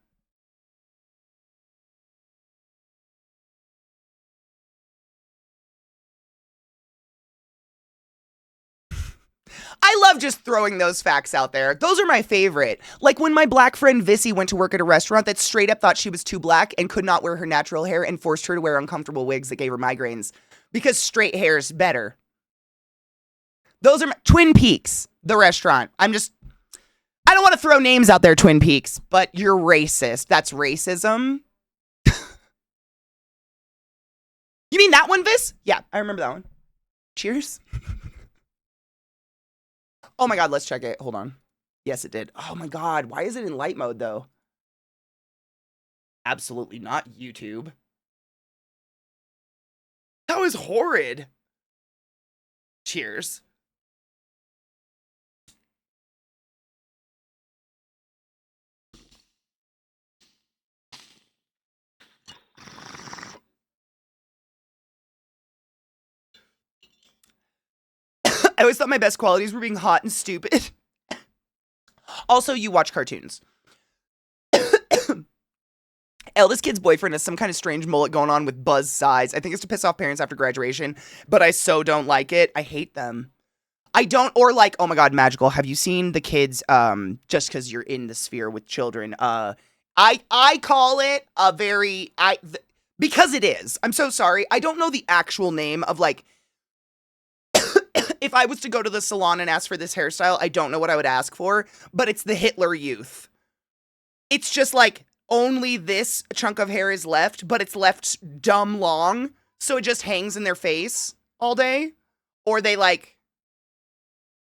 [SPEAKER 1] I love just throwing those facts out there. Those are my favorite. Like when my black friend Vissy went to work at a restaurant that straight up thought she was too black and could not wear her natural hair and forced her to wear uncomfortable wigs that gave her migraines because straight hair is better. Those are Twin Peaks, the restaurant. I don't want to throw names out there, Twin Peaks, but you're racist. That's racism. You mean that one, Viss? Yeah, I remember that one. Cheers. Oh my God, let's check it. Hold on. Yes, it did. Oh my God, why is it in light mode though? Absolutely not YouTube. That was horrid. Cheers. I always thought my best qualities were being hot and stupid. Also, you watch cartoons. Eldest kid's boyfriend has some kind of strange mullet going on with buzz size. I think it's to piss off parents after graduation, but I so don't like it. I hate them. I don't, or like, oh my God, Magical. Have you seen the kids, just because you're in the sphere with children, I call it a very, because it is. I'm so sorry. I don't know the actual name of like, if I was to go to the salon and ask for this hairstyle, I don't know what I would ask for, but it's the Hitler Youth. It's just like only this chunk of hair is left, but it's left dumb long, so it just hangs in their face all day. Or they like,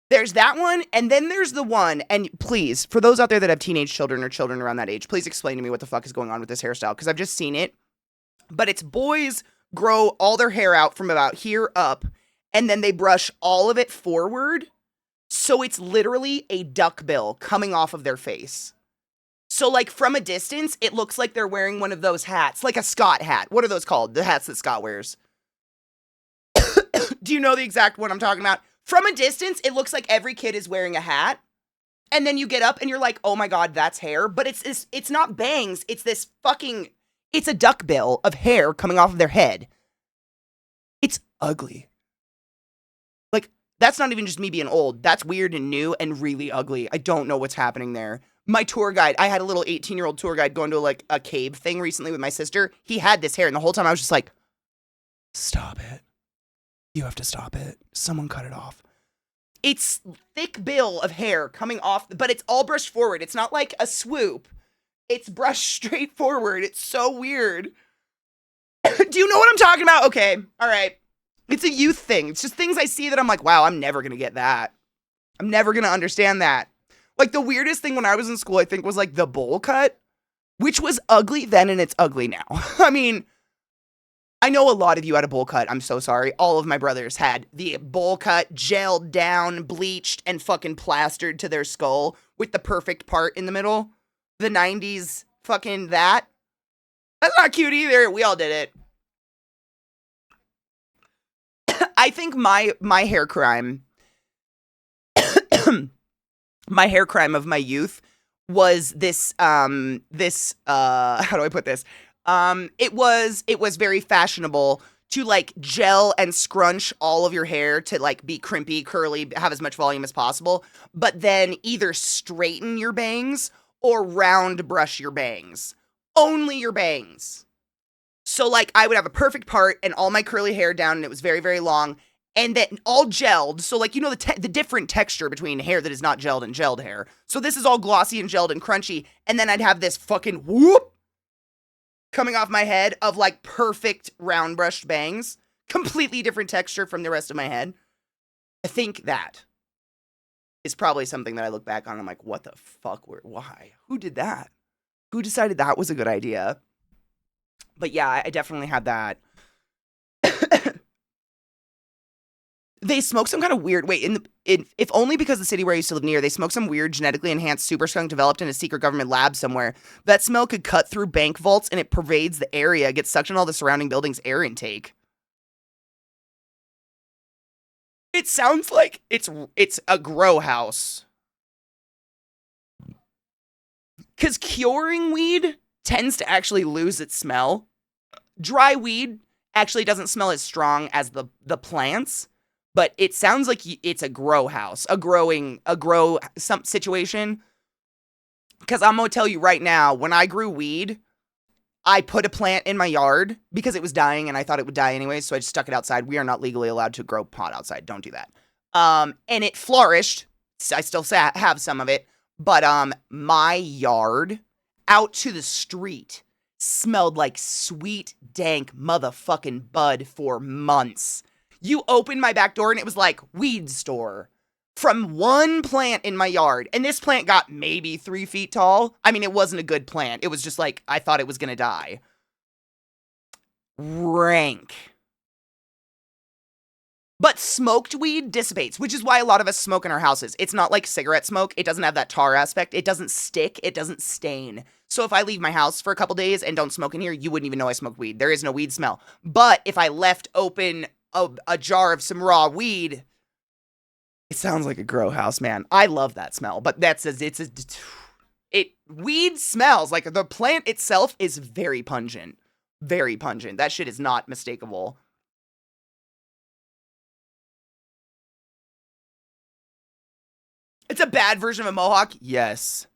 [SPEAKER 1] there's that one, and then there's the one, and please, for those out there that have teenage children or children around that age, please explain to me what the fuck is going on with this hairstyle, because I've just seen it, but it's boys grow all their hair out from about here up, and then they brush all of it forward, so it's literally a duckbill coming off of their face. So, like, from a distance, it looks like they're wearing one of those hats, like a Scott hat. What are those called? The hats that Scott wears. Do you know the exact one I'm talking about? From a distance, it looks like every kid is wearing a hat, and then you get up and you're like, oh my God, that's hair, but it's not bangs, it's this fucking, it's a duckbill of hair coming off of their head. It's ugly. Like, that's not even just me being old. That's weird and new and really ugly. I don't know what's happening there. My tour guide, I had a little 18-year-old tour guide going to like a cave thing recently with my sister. He had this hair, and the whole time I was just like, stop it. You have to stop it. Someone cut it off. It's thick bill of hair coming off, but it's all brushed forward. It's not like a swoop. It's brushed straight forward. It's so weird. Do you know what I'm talking about? Okay. All right. It's a youth thing. It's just things I see that I'm like, wow, I'm never going to get that. I'm never going to understand that. Like, the weirdest thing when I was in school, I think, was like the bowl cut, which was ugly then and it's ugly now. I mean, I know a lot of you had a bowl cut. I'm so sorry. All of my brothers had the bowl cut, gelled down, bleached, and fucking plastered to their skull with the perfect part in the middle. The 90s fucking that. That's not cute either. We all did it. I think my hair crime, my hair crime of my youth was this, how do I put this? It was very fashionable to like gel and scrunch all of your hair to like be crimpy, curly, have as much volume as possible, but then either straighten your bangs or round brush your bangs. Only your bangs. So like I would have a perfect part and all my curly hair down and it was very, very long and then all gelled. So like, you know, the different texture between hair that is not gelled and gelled hair. So this is all glossy and gelled and crunchy. And then I'd have this fucking whoop coming off my head of like perfect round brushed bangs. Completely different texture from the rest of my head. I think that is probably something that I look back on and I'm like, what the fuck? Why? Who did that? Who decided that was a good idea? But yeah, I definitely had that. They smoke some kind of weird, if only because the city where I used to live near, they smoke some weird genetically enhanced super skunk developed in a secret government lab somewhere. That smell could cut through bank vaults and it pervades the area, gets sucked in all the surrounding buildings' air intake. It sounds like it's a grow house. Because curing weed tends to actually lose its smell. Dry weed actually doesn't smell as strong as the plants. But it sounds like it's a grow house, some situation. Because I'm going to tell you right now, when I grew weed, I put a plant in my yard because it was dying and I thought it would die anyway. So I just stuck it outside. We are not legally allowed to grow pot outside. Don't do that. And it flourished. I still have some of it. But my yard out to the street smelled like sweet, dank motherfucking bud for months. You opened my back door and it was like weed store from one plant in my yard. And this plant got maybe 3 feet tall. I mean, it wasn't a good plant. It was just like, I thought it was going to die. Rank. But smoked weed dissipates, which is why a lot of us smoke in our houses. It's not like cigarette smoke. It doesn't have that tar aspect. It doesn't stick. It doesn't stain. So if I leave my house for a couple days and don't smoke in here, you wouldn't even know I smoked weed. There is no weed smell. But if I left open a jar of some raw weed, it sounds like a grow house, man. I love that smell, but Weed smells like the plant itself is very pungent. Very pungent. That shit is not mistakable. It's a bad version of a mohawk? Yes.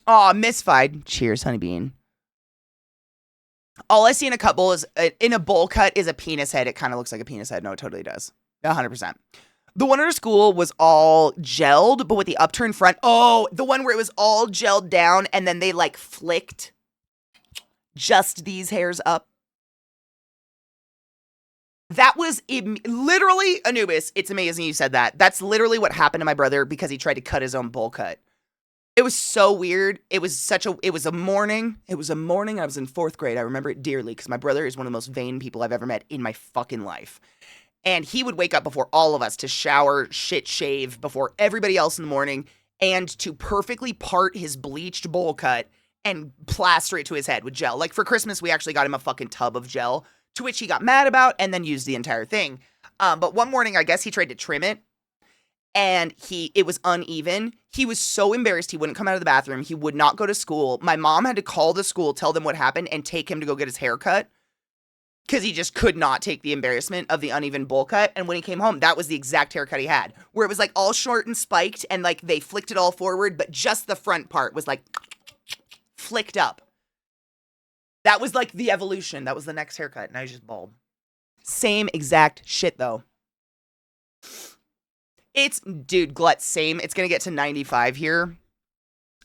[SPEAKER 1] Aw, misfied. Cheers, honeybean. All I see in a cut bowl is, in a bowl cut is a penis head. It kind of looks like a penis head. No, it totally does. 100%. The one at our school was all gelled, but with the upturned front. Oh, the one where it was all gelled down and then they like flicked just these hairs up. That was literally, Anubis, it's amazing you said that. That's literally what happened to my brother because he tried to cut his own bowl cut. It was so weird. It was a morning. I was in 4th grade. I remember it dearly because my brother is one of the most vain people I've ever met in my fucking life. And he would wake up before all of us to shower, shave before everybody else in the morning and to perfectly part his bleached bowl cut and plaster it to his head with gel. Like for Christmas, we actually got him a fucking tub of gel, to which he got mad about and then used the entire thing. But one morning, I guess he tried to trim it and it was uneven. He was so embarrassed he wouldn't come out of the bathroom. He would not go to school. My mom had to call the school, tell them what happened, and take him to go get his hair cut because he just could not take the embarrassment of the uneven bowl cut. And when he came home, that was the exact haircut he had, where it was like all short and spiked and like they flicked it all forward, but just the front part was like flicked up. That was like the evolution. That was the next haircut. Now he's just bald. Same exact shit though. Dude, Glut, same. It's going to get to 95 here.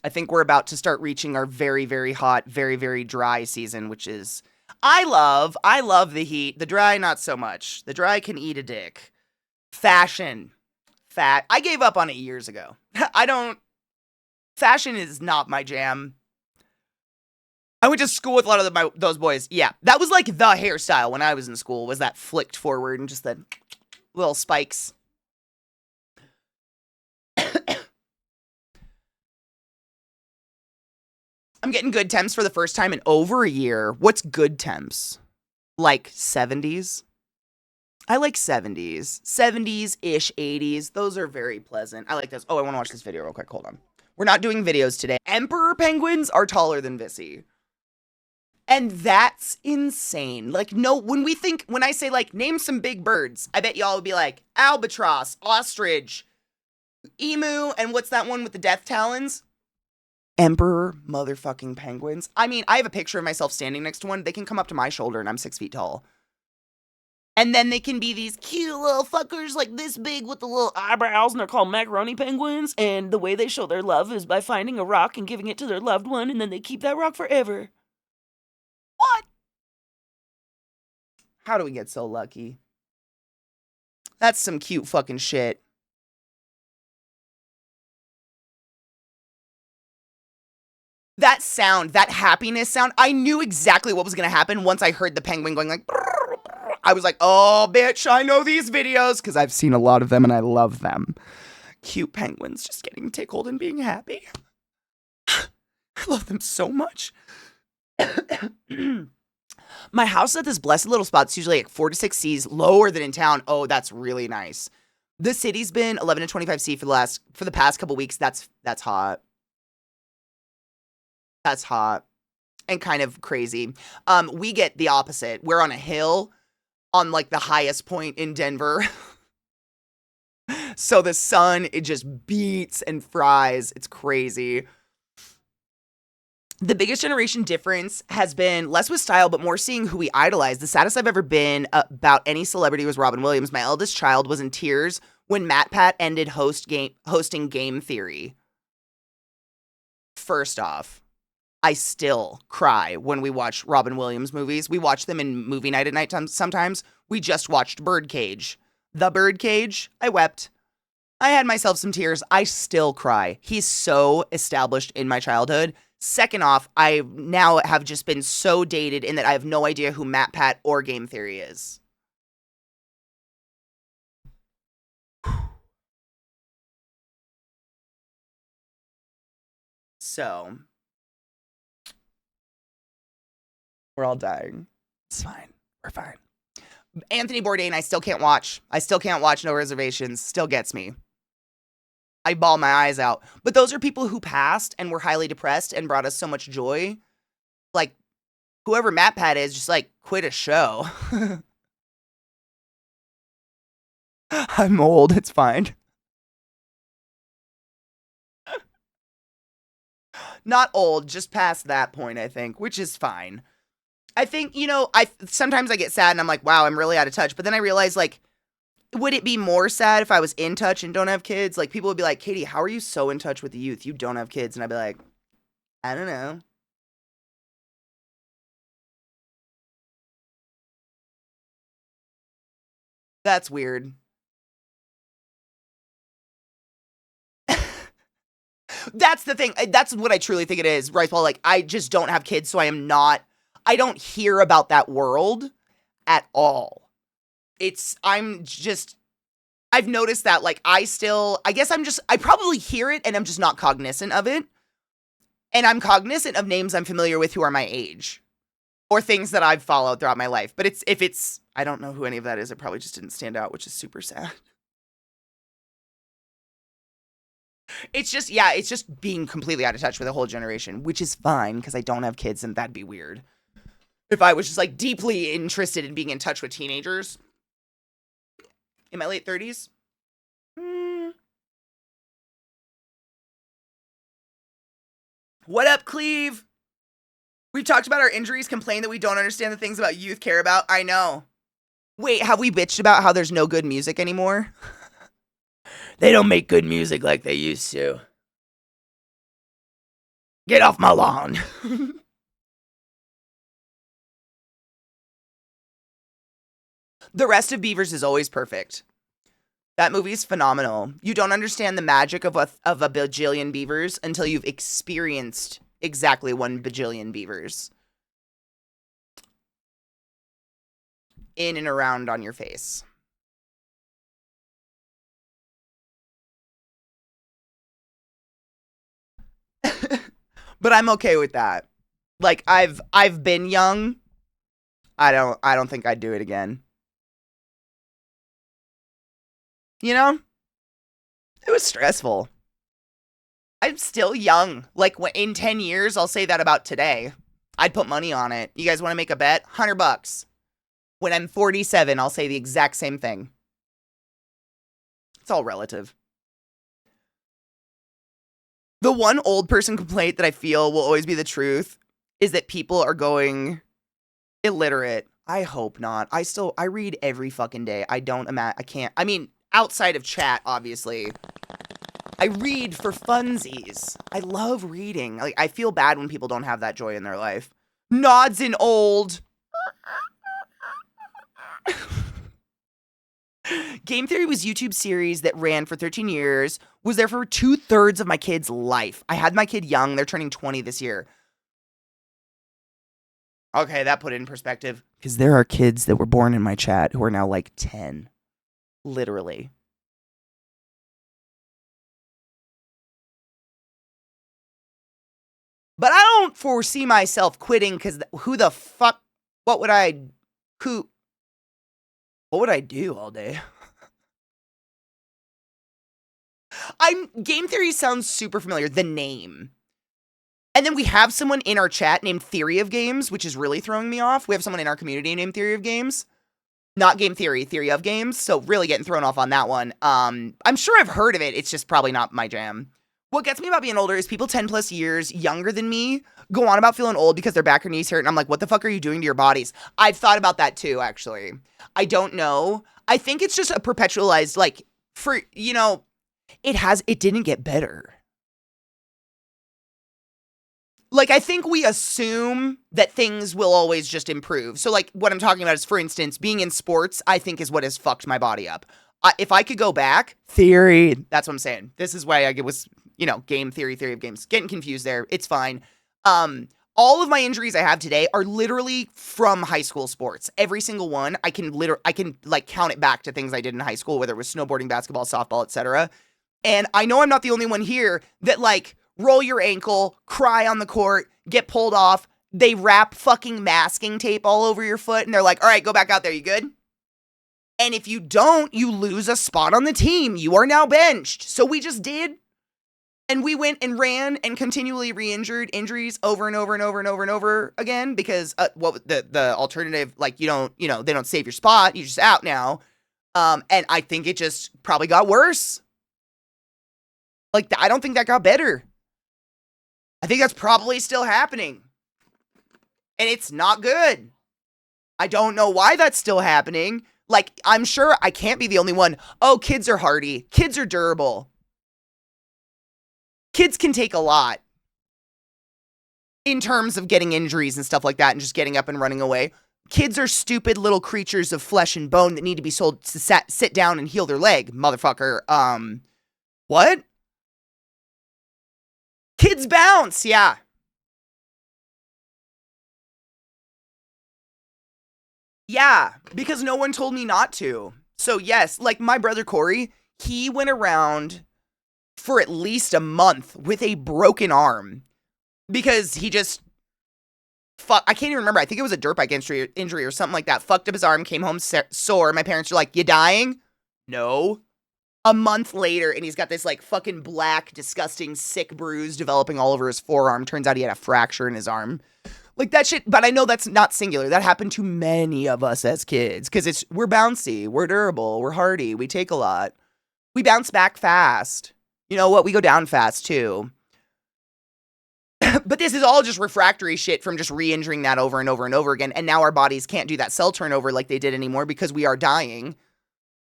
[SPEAKER 1] I think we're about to start reaching our very, very hot, very, very dry season, which is, I love the heat. The dry, not so much. The dry can eat a dick. Fashion. I gave up on it years ago. Fashion is not my jam. I went to school with a lot of those boys. Yeah, that was like the hairstyle when I was in school, was that flicked forward and just the little spikes. I'm getting good temps for the first time in over a year. What's good temps? Like 70s? I like 70s. 70s-ish, 80s. Those are very pleasant. I like those. Oh, I want to watch this video real quick. Hold on. We're not doing videos today. Emperor penguins are taller than Vissy. And that's insane. Like, no, when I say, like, name some big birds, I bet y'all would be like, albatross, ostrich, emu, and what's that one with the death talons? Emperor motherfucking penguins. I mean, I have a picture of myself standing next to one. They can come up to my shoulder and I'm 6 feet tall. And then they can be these cute little fuckers like this big with the little eyebrows, and they're called macaroni penguins. And the way they show their love is by finding a rock and giving it to their loved one, and then they keep that rock forever. What? How do we get so lucky? That's some cute fucking shit. That sound, that happiness sound, I knew exactly what was going to happen once I heard the penguin going like, I was like, oh, bitch, I know these videos because I've seen a lot of them and I love them. Cute penguins just getting tickled and being happy. I love them so much. My house is at this blessed little spot. It's usually like 4 to 6 C's lower than in town. Oh, that's really nice. The city's been 11 to 25 C for the past couple weeks. That's hot. That's hot and kind of crazy. We get the opposite. We're on a hill on like the highest point in Denver. So the sun, it just beats and fries. It's crazy. The biggest generation difference has been less with style, but more seeing who we idolize. The saddest I've ever been about any celebrity was Robin Williams. My eldest child was in tears when MatPat ended hosting Game Theory. First off, I still cry when we watch Robin Williams movies. We watch them in movie night at night sometimes. We just watched Birdcage. The Birdcage. I wept. I had myself some tears. I still cry. He's so established in my childhood. Second off, I now have just been so dated in that I have no idea who MatPat or Game Theory is. So, we're all dying. It's fine. We're fine. Anthony Bourdain, I still can't watch. No Reservations. Still gets me. I bawl my eyes out. But those are people who passed and were highly depressed and brought us so much joy. Like, whoever MatPat is, just like quit a show. I'm old, it's fine. Not old, just past that point, I think, which is fine. I think, sometimes I get sad and I'm like, wow, I'm really out of touch. But then I realize, like, would it be more sad if I was in touch and don't have kids? Like, people would be like, Katie, how are you so in touch with the youth? You don't have kids. And I'd be like, I don't know. That's weird. That's the thing. That's what I truly think it is, right, Paul? Like, I just don't have kids, so I don't hear about that world at all. I've noticed that, like, I probably hear it and I'm just not cognizant of it. And I'm cognizant of names I'm familiar with who are my age or things that I've followed throughout my life. But I don't know who any of that is. It probably just didn't stand out, which is super sad. It's just being completely out of touch with a whole generation, which is fine because I don't have kids and that'd be weird. If I was just like deeply interested in being in touch with teenagers in my late 30s. What up, Cleve? We've talked about our injuries, complained that we don't understand the things about youth care about. I know. Wait, have we bitched about how there's no good music anymore? They don't make good music like they used to. Get off my lawn. The Rest of Beavers is always perfect. That movie's phenomenal. You don't understand the magic of a bajillion beavers until you've experienced exactly 1 bajillion beavers. In and around on your face. But I'm okay with that. Like, I've been young. I don't think I'd do it again. You know? It was stressful. I'm still young. Like, in 10 years, I'll say that about today. I'd put money on it. You guys want to make a bet? $100. When I'm 47, I'll say the exact same thing. It's all relative. The one old person complaint that I feel will always be the truth is that people are going illiterate. I hope not. I read every fucking day. I can't. I mean, outside of chat, obviously. I read for funsies. I love reading. Like, I feel bad when people don't have that joy in their life. Nods in old. Game Theory was a YouTube series that ran for 13 years, was there for 2/3 of my kid's life. I had my kid young. They're turning 20 this year. Okay, that put it in perspective. Because there are kids that were born in my chat who are now like 10. Literally. But I don't foresee myself quitting because what would I do all day? Game Theory sounds super familiar, the name. And then we have someone in our chat named Theory of Games, which is really throwing me off. We have someone in our community named Theory of Games. Not Game Theory, Theory of Games. So really getting thrown off on that one. I'm sure I've heard of it. It's just probably not my jam. What gets me about being older is people 10 plus years younger than me go on about feeling old because their back or knees hurt. And I'm like, what the fuck are you doing to your bodies? I've thought about that too, actually. I don't know. I think it's just a perpetualized, like, it didn't get better. Like, I think we assume that things will always just improve. So, like, what I'm talking about is, for instance, being in sports, I think is what has fucked my body up. If I could go back, theory, that's what I'm saying. This is why I was, game theory, Theory of Games. Getting confused there. It's fine. All of my injuries I have today are literally from high school sports. Every single one, I can like count it back to things I did in high school, whether it was snowboarding, basketball, softball, etc. And I know I'm not the only one here that, like, roll your ankle, cry on the court, get pulled off. They wrap fucking masking tape all over your foot, and they're like, all right, go back out there. You good? And if you don't, you lose a spot on the team. You are now benched. So we just did. And we went and ran and continually re-injured injuries over and over and over and over and over again because what the alternative, like they don't save your spot. You're just out now. And I think it just probably got worse. Like, I don't think that got better. I think that's probably still happening. And it's not good. I don't know why that's still happening. Like, I'm sure I can't be the only one. Oh, kids are hardy. Kids are durable. Kids can take a lot in terms of getting injuries and stuff like that and just getting up and running away. Kids are stupid little creatures of flesh and bone that need to be told to sit down and heal their leg, motherfucker. What? Kids bounce, yeah. Yeah, because no one told me not to. So yes, like my brother Corey, he went around for at least a month with a broken arm because he just I can't even remember. I think it was a dirt bike injury or something like that. Fucked up his arm, came home sore. My parents were like, "You dying?" No. A month later, and he's got this like fucking black, disgusting, sick bruise developing all over his forearm. Turns out he had a fracture in his arm. Like that shit, but I know that's not singular. That happened to many of us as kids because we're bouncy, we're durable, we're hardy, we take a lot. We bounce back fast. You know what? We go down fast too. But this is all just refractory shit from just re-injuring that over and over and over again. And now our bodies can't do that cell turnover like they did anymore because we are dying.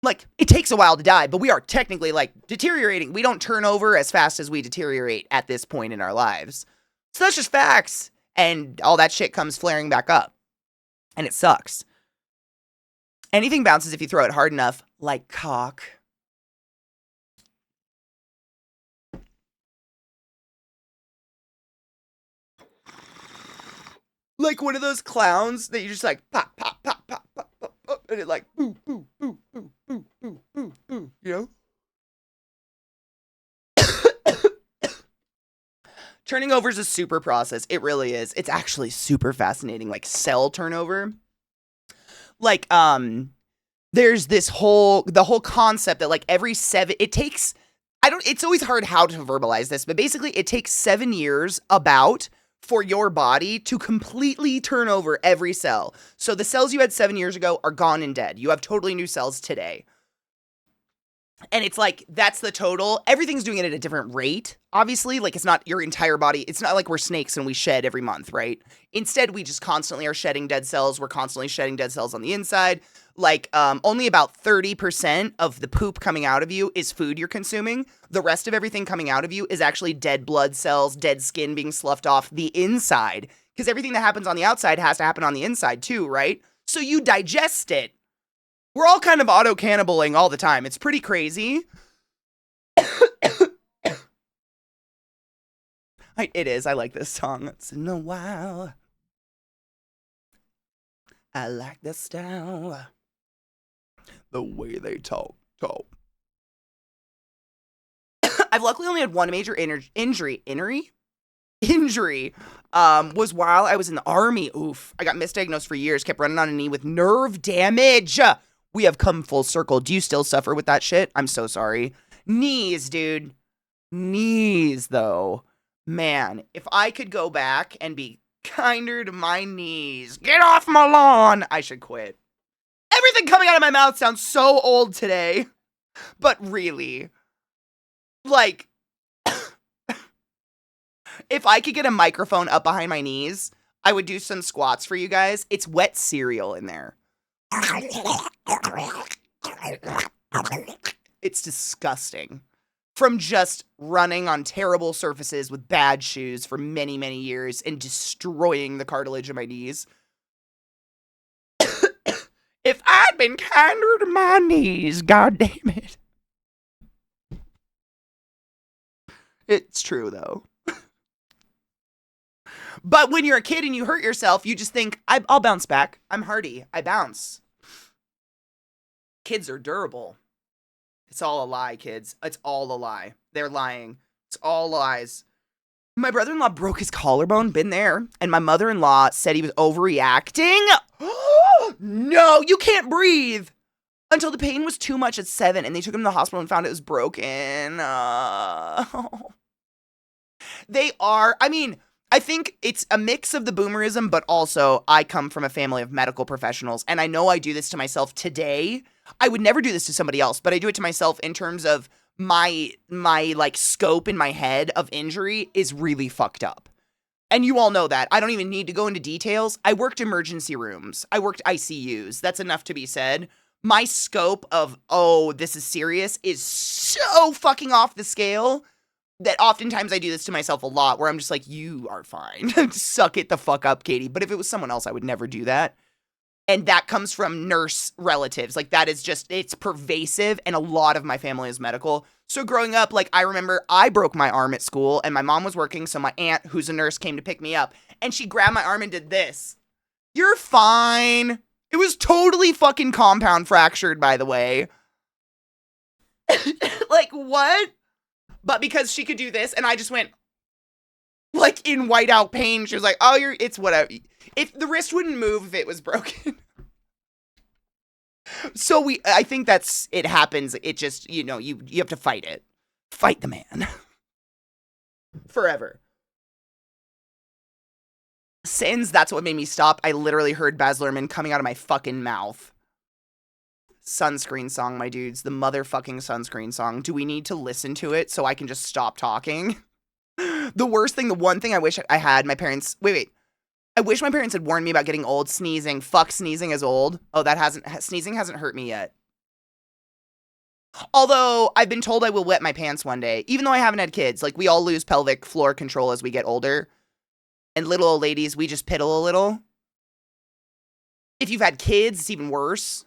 [SPEAKER 1] Like, it takes a while to die, but we are technically, like, deteriorating. We don't turn over as fast as we deteriorate at this point in our lives. So that's just facts. And all that shit comes flaring back up. And it sucks. Anything bounces if you throw it hard enough, like cock. Like one of those clowns that you just like pop, pop, pop, pop, pop, pop, pop, and it like boo, boo, boo, boo, boo, boo, boo, boo, you know? Turning over is a super process. It really is. It's actually super fascinating. Like cell turnover. Like, there's the whole concept that like it's always hard how to verbalize this, but basically it takes 7 years for your body to completely turn over every cell. So the cells you had 7 years ago are gone and dead. You have totally new cells today. And it's like, that's the total. Everything's doing it at a different rate, obviously. Like, it's not your entire body. It's not like we're snakes and we shed every month, right? Instead, we just constantly are shedding dead cells. We're constantly shedding dead cells on the inside. Like, only about 30% of the poop coming out of you is food you're consuming. The rest of everything coming out of you is actually dead blood cells, dead skin being sloughed off the inside. Because everything that happens on the outside has to happen on the inside too, right? So you digest it. We're all kind of auto-cannibaling all the time. It's pretty crazy. It is. I like this song. It's in a while. I like the style. The way they talk. I've luckily only had one major injury. Was while I was in the army. Oof. I got misdiagnosed for years. Kept running on a knee with nerve damage. We have come full circle. Do you still suffer with that shit? I'm so sorry. Knees, dude. Knees, though. Man, if I could go back and be kinder to my knees. Get off my lawn. I should quit. Everything coming out of my mouth sounds so old today. But really, like, if I could get a microphone up behind my knees, I would do some squats for you guys. It's wet cereal in there. It's disgusting. From just running on terrible surfaces with bad shoes for many, many years and destroying the cartilage of my knees. If I'd been kinder to my knees, god damn it. It's true, though. But when you're a kid and you hurt yourself, you just think, I'll bounce back. I'm hardy. I bounce. Kids are durable. It's all a lie, kids. It's all a lie. They're lying. It's all lies. My brother-in-law broke his collarbone. Been there. And my mother-in-law said he was overreacting. No, you can't breathe. until the pain was too much at 7 and they took him to the hospital and found it was broken. They are, I mean, I think it's a mix of the boomerism, but also I come from a family of medical professionals, and I know I do this to myself today. I would never do this to somebody else, but I do it to myself in terms of my like scope in my head of injury is really fucked up. And you all know that. I don't even need to go into details. I worked emergency rooms. I worked ICUs. That's enough to be said. My scope of, oh, this is serious is so fucking off the scale that oftentimes I do this to myself a lot where I'm just like, you are fine. Suck it the fuck up, Katie. But if it was someone else, I would never do that. And that comes from nurse relatives. Like, that is just, it's pervasive, and a lot of my family is medical. So growing up, like, I remember I broke my arm at school, and my mom was working, so my aunt, who's a nurse, came to pick me up, and she grabbed my arm and did this. You're fine. It was totally fucking compound fractured, by the way. Like, what? But because she could do this, and I just went, like, in whiteout pain, she was like, oh, it's whatever. If the wrist wouldn't move if it was broken. So I think it happens. It just, you have to fight it. Fight the man. Forever. Sins, that's what made me stop. I literally heard Baz Luhrmann coming out of my fucking mouth. Sunscreen song, my dudes. The motherfucking sunscreen song. Do we need to listen to it so I can just stop talking? The one thing I wish I had, my parents... Wait. I wish my parents had warned me about getting old. Sneezing. Fuck, sneezing is old. Oh, sneezing hasn't hurt me yet. Although, I've been told I will wet my pants one day. Even though I haven't had kids. Like, we all lose pelvic floor control as we get older. And little old ladies, we just piddle a little. If you've had kids, it's even worse.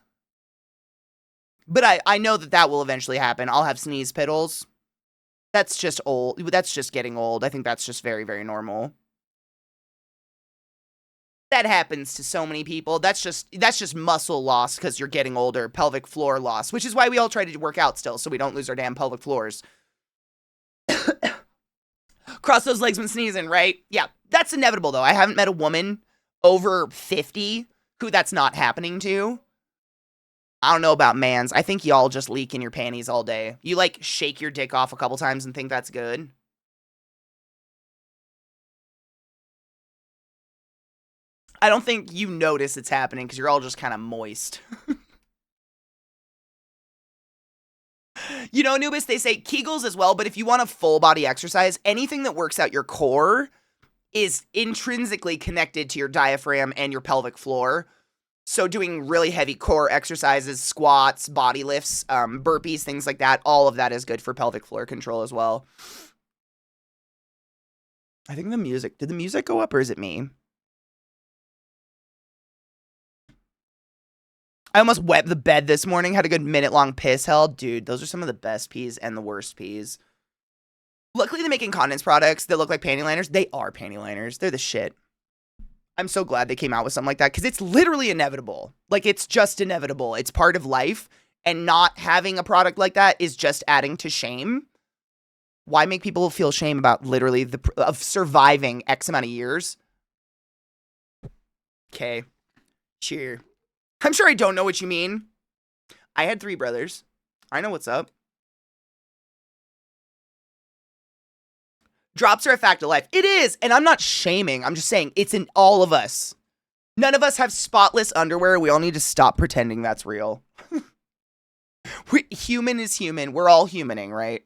[SPEAKER 1] But I know that will eventually happen. I'll have sneeze piddles. That's just old. That's just getting old. I think that's just very, very normal. That happens to so many people. That's just muscle loss because you're getting older. Pelvic floor loss, which is why we all try to work out still, so we don't lose our damn pelvic floors. Cross those legs when sneezing, right? Yeah, that's inevitable, though. I haven't met a woman over 50 who that's not happening to. I don't know about mans. I think y'all just leak in your panties all day. You, like, shake your dick off a couple times and think that's good. I don't think you notice it's happening because you're all just kind of moist. You know, Anubis, they say Kegels as well, but if you want a full body exercise, anything that works out your core is intrinsically connected to your diaphragm and your pelvic floor. So doing really heavy core exercises, squats, body lifts, burpees, things like that, all of that is good for pelvic floor control as well. I think did the music go up or is it me? I almost wet the bed this morning, had a good minute-long piss hell. Dude, those are some of the best peas and the worst peas. Luckily, they're making continence products that look like panty liners. They are panty liners. They're the shit. I'm so glad they came out with something like that, because it's literally inevitable. Like, it's just inevitable. It's part of life, and not having a product like that is just adding to shame. Why make people feel shame about literally of surviving X amount of years? Okay. Cheer. I'm sure I don't know what you mean. I had 3 brothers. I know what's up. Drops are a fact of life. It is, and I'm not shaming. I'm just saying it's in all of us. None of us have spotless underwear. We all need to stop pretending that's real. Human is human. We're all humaning, right?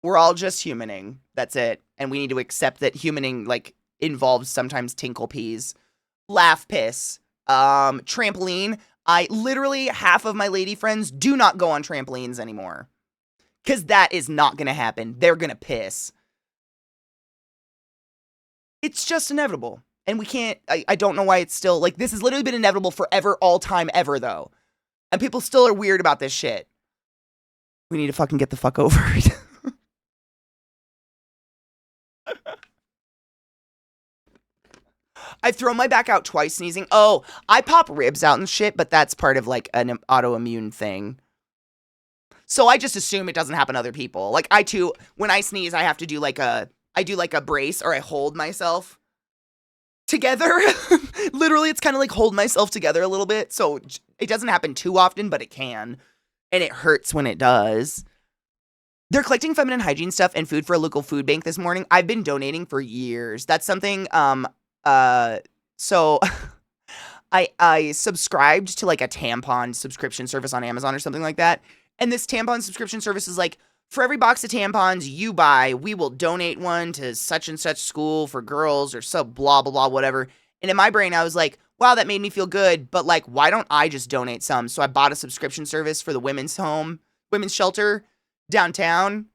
[SPEAKER 1] We're all just humaning. That's it. And we need to accept that humaning, like, involves sometimes tinkle peas. Laugh piss. Trampoline. Literally half of my lady friends do not go on trampolines anymore. Because that is not going to happen. They're going to piss. It's just inevitable. And we can't, I don't know why it's still, like, this has literally been inevitable forever, all time, ever, though. And people still are weird about this shit. We need to fucking get the fuck over it. I've thrown my back out twice sneezing. Oh, I pop ribs out and shit, but that's part of, like, an autoimmune thing. So I just assume it doesn't happen to other people. Like, I, too, when I sneeze, I have to do, like, a brace, or I hold myself together. Literally, it's kind of like hold myself together a little bit. So it doesn't happen too often, but it can. And it hurts when it does. They're collecting feminine hygiene stuff and food for a local food bank this morning. I've been donating for years. That's something, so I subscribed to like a tampon subscription service on Amazon or something like that. And this tampon subscription service is like, for every box of tampons you buy, we will donate one to such and such school for girls or so blah, blah, blah, whatever. And in my brain, I was like, wow, that made me feel good. But like, why don't I just donate some? So I bought a subscription service for the women's shelter downtown.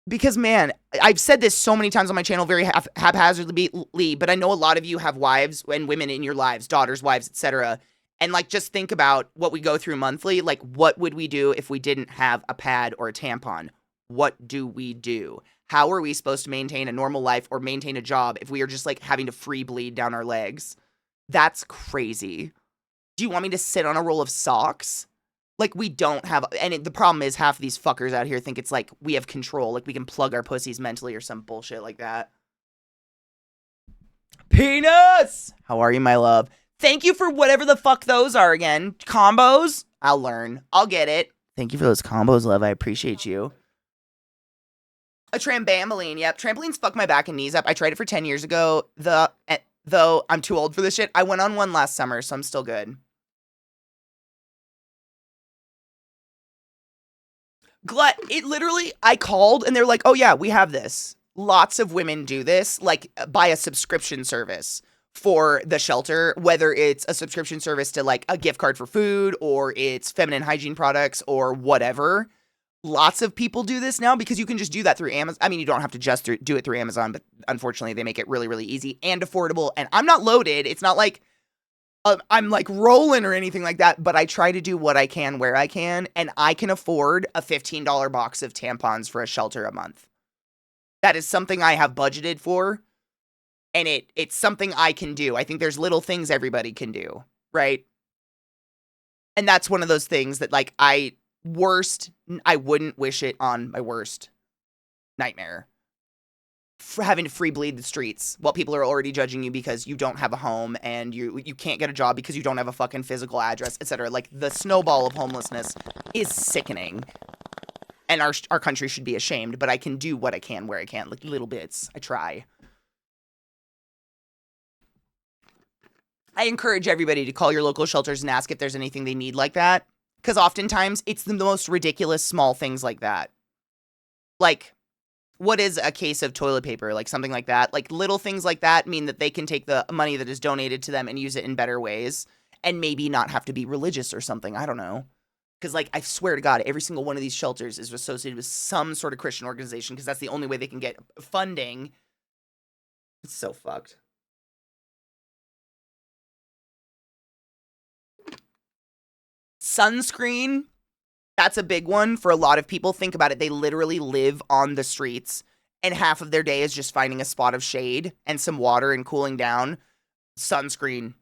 [SPEAKER 1] Because, man, I've said this so many times on my channel very haphazardly, but I know a lot of you have wives and women in your lives, daughters, wives, etc. And, like, just think about what we go through monthly. Like, what would we do if we didn't have a pad or a tampon? What do we do? How are we supposed to maintain a normal life or maintain a job if we are just, like, having to free bleed down our legs? That's crazy. Do you want me to sit on a roll of socks? Like, we don't have, and the problem is half of these fuckers out here think it's like we have control, like we can plug our pussies mentally or some bullshit like that. Penis! How are you, my love? Thank you for whatever the fuck those are again. Combos? I'll learn. I'll get it. Thank you for those combos, love. I appreciate you. A trampoline. Yep. Trampolines fuck my back and knees up. I tried it for 10 years ago. Though I'm too old for this shit. I went on one last summer, so I'm still good. Glut, it literally, I called and they're like, oh yeah, we have this. Lots of women do this, like buy a subscription service for the shelter, whether it's a subscription service to like a gift card for food or it's feminine hygiene products or whatever. Lots of people do this now because you can just do that through Amazon. I mean, you don't have to just do it through Amazon, but unfortunately they make it really, really easy and affordable. And I'm not loaded. It's not like I'm like rolling or anything like that, but I try to do what I can where I can, and I can afford a $15 box of tampons for a shelter a month. That is something I have budgeted for, and it's something I can do. I think there's little things everybody can do, right? And that's one of those things that like I wouldn't wish it on my worst nightmare. For having to free bleed the streets while people are already judging you because you don't have a home and you can't get a job because you don't have a fucking physical address, etc. Like, the snowball of homelessness is sickening. And our country should be ashamed, but I can do what I can where I can, like little bits. I try. I encourage everybody to call your local shelters and ask if there's anything they need like that, because oftentimes it's the most ridiculous small things like that. Like, what is a case of toilet paper? Like something like that. Like little things like that mean that they can take the money that is donated to them and use it in better ways and maybe not have to be religious or something. I don't know. Because like, I swear to God, every single one of these shelters is associated with some sort of Christian organization because that's the only way they can get funding. It's so fucked. Sunscreen. That's a big one for a lot of people. Think about it. They literally live on the streets and half of their day is just finding a spot of shade and some water and cooling down. Sunscreen.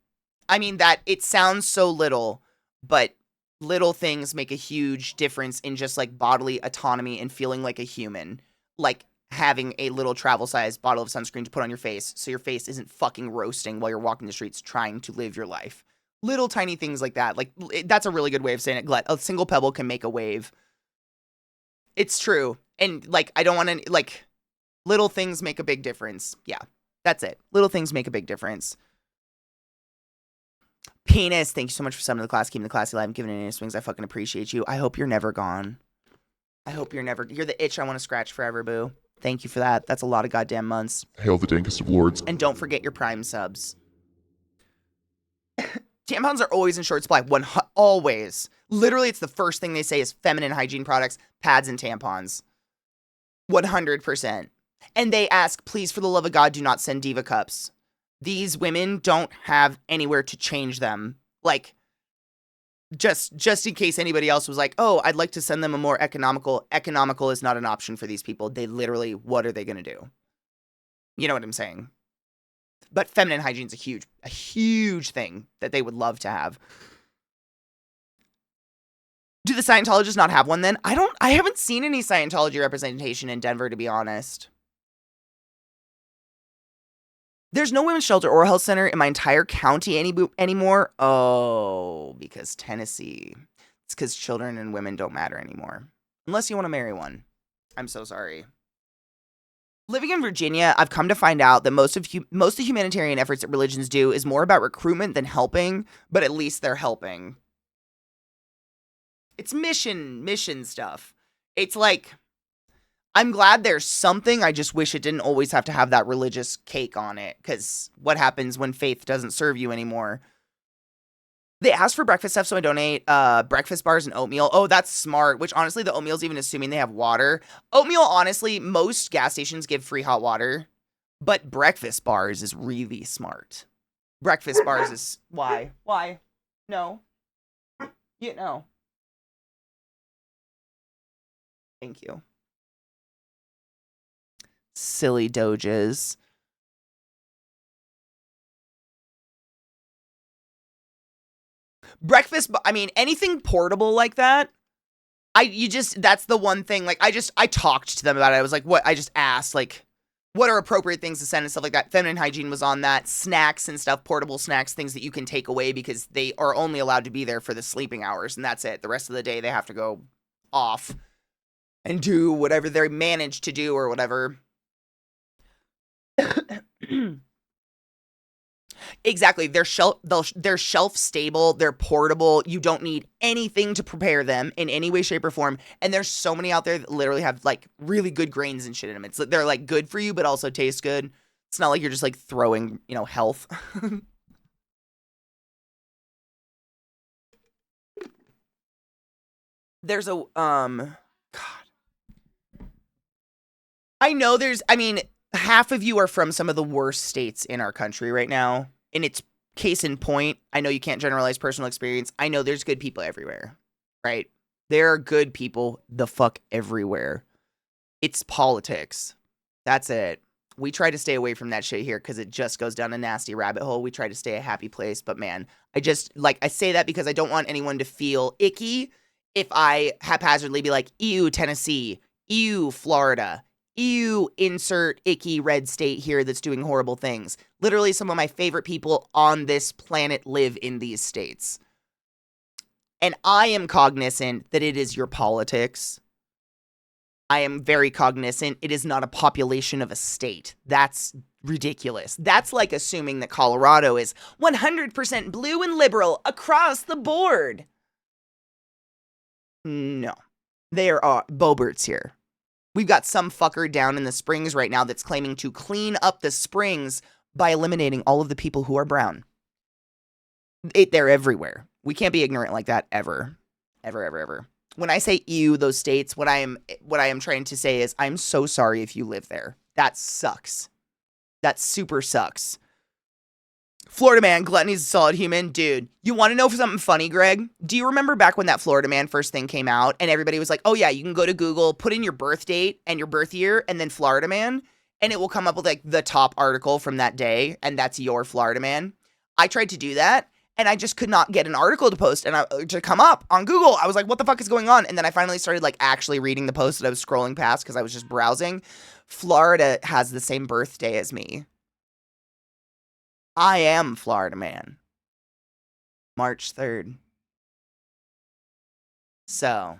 [SPEAKER 1] I mean, that it sounds so little, but little things make a huge difference in just like bodily autonomy and feeling like a human. Like having a little travel sized bottle of sunscreen to put on your face so your face isn't fucking roasting while you're walking the streets trying to live your life. Little tiny things like that. Like, that's a really good way of saying it, Glut. A single pebble can make a wave. It's true. And, like, I don't want to, like, little things make a big difference. Yeah, that's it. Little things make a big difference. Penis, thank you so much for summing the class, keeping the classy alive, and giving it any swings. I fucking appreciate you. I hope you're never gone. I hope you're the itch I want to scratch forever, boo. Thank you for that. That's a lot of goddamn months.
[SPEAKER 2] Hail the dankest of lords.
[SPEAKER 1] And don't forget your Prime subs. Tampons are always in short supply. Always. Literally, it's the first thing they say is feminine hygiene products, pads, and tampons. 100%. And they ask, please, for the love of God, do not send Diva cups. These women don't have anywhere to change them. Like, just in case anybody else was like, oh, I'd like to send them a more economical. Economical is not an option for these people. They literally, what are they going to do? You know what I'm saying? But feminine hygiene is a huge thing that they would love to have. Do the Scientologists not have one then? I haven't seen any Scientology representation in Denver, to be honest. There's no women's shelter or health center in my entire county anymore. Oh, because Tennessee. It's because children and women don't matter anymore. Unless you want to marry one. I'm so sorry. Living in Virginia, I've come to find out that most of the humanitarian efforts that religions do is more about recruitment than helping, but at least they're helping. It's mission stuff. It's like, I'm glad there's something. I just wish it didn't always have to have that religious cake on it, because what happens when faith doesn't serve you anymore? They asked for breakfast stuff, so I donate breakfast bars and oatmeal. Oh, that's smart, which honestly, the oatmeal's even assuming they have water. Oatmeal, honestly, most gas stations give free hot water, but breakfast bars is really smart. Breakfast bars is... Why? Why? No. You know. Thank you. Silly doges. Breakfast, I mean, anything portable like that, that's the one thing, like, I talked to them about it. I was like, I just asked, like, what are appropriate things to send and stuff like that. Feminine hygiene was on that. Snacks and stuff, portable snacks, things that you can take away because they are only allowed to be there for the sleeping hours, and that's it. The rest of the day, they have to go off and do whatever they manage to do or whatever. Exactly. They're shelf stable. They're portable. You don't need anything to prepare them in any way, shape, or form. And there's so many out there that literally have like really good grains and shit in them. They're like good for you, but also taste good. It's not like you're just like throwing, health. There's a God. I know half of you are from some of the worst states in our country right now. And it's case in point. I know you can't generalize personal experience. I know there's good people everywhere, right? There are good people the fuck everywhere. It's politics. That's it. We try to stay away from that shit here because it just goes down a nasty rabbit hole. We try to stay a happy place. But man, I say that because I don't want anyone to feel icky if I haphazardly be like, ew, Tennessee, ew, Florida, ew, insert icky red state here that's doing horrible things. Literally, some of my favorite people on this planet live in these states. And I am cognizant that it is your politics. I am very cognizant it is not a population of a state. That's ridiculous. That's like assuming that Colorado is 100% blue and liberal across the board. No. There are Boberts here. We've got some fucker down in the Springs right now that's claiming to clean up the Springs by eliminating all of the people who are brown. They're everywhere. We can't be ignorant like that ever. Ever, ever, ever. When I say ew, those states, what I am trying to say is I'm so sorry if you live there. That sucks. That super sucks. Florida man, gluttony's a solid human. Dude, you want to know something funny, Greg? Do you remember back when that Florida man first thing came out and everybody was like, oh yeah, you can go to Google, put in your birth date and your birth year and then Florida man, and it will come up with like the top article from that day, and that's your Florida man. I tried to do that, and I just could not get an article to post and to come up on Google. I was like, what the fuck is going on? And then I finally started like actually reading the post that I was scrolling past because I was just browsing. Florida has the same birthday as me. I am Florida man. March 3rd. So,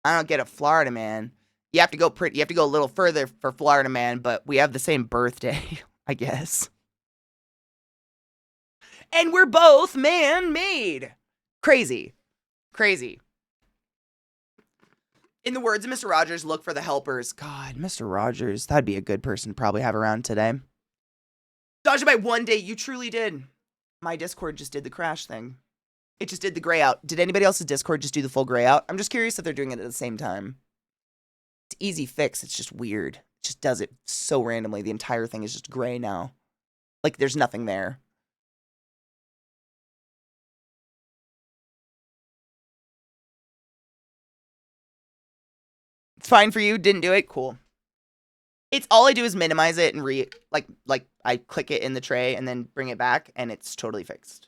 [SPEAKER 1] I don't get a Florida man. You have to go a little further for Florida man, but we have the same birthday, I guess. And we're both man-made. Crazy. Crazy. In the words of Mr. Rogers, look for the helpers. God, Mr. Rogers, that'd be a good person to probably have around today. Dodged it by one day, you truly did. My Discord just did the crash thing. It just did the gray out. Did anybody else's Discord just do the full gray out? I'm just curious if they're doing it at the same time. It's easy fix, it's just weird. It just does it so randomly. The entire thing is just gray now. Like there's nothing there. It's fine for you, didn't do it, cool. It's all I do is minimize it and like I click it in the tray and then bring it back and it's totally fixed.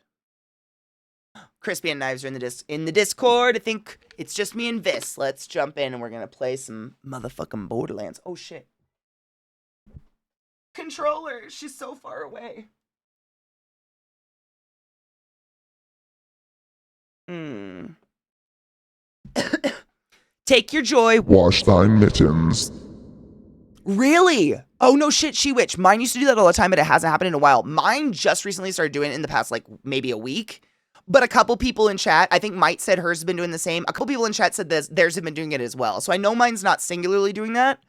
[SPEAKER 1] Crispy and Knives are in the Discord. I think it's just me and Vis. Let's jump in and we're gonna play some motherfucking Borderlands. Oh shit. controller. She's so far away. Take your joy.
[SPEAKER 2] Wash thine mittens.
[SPEAKER 1] Really? Oh, no shit, She Witch. Mine used to do that all the time, but it hasn't happened in a while. Mine just recently started doing it in the past, like, maybe a week. But a couple people in chat, I think Might said hers has been doing the same. A couple people in chat said theirs have been doing it as well. So I know mine's not singularly doing that.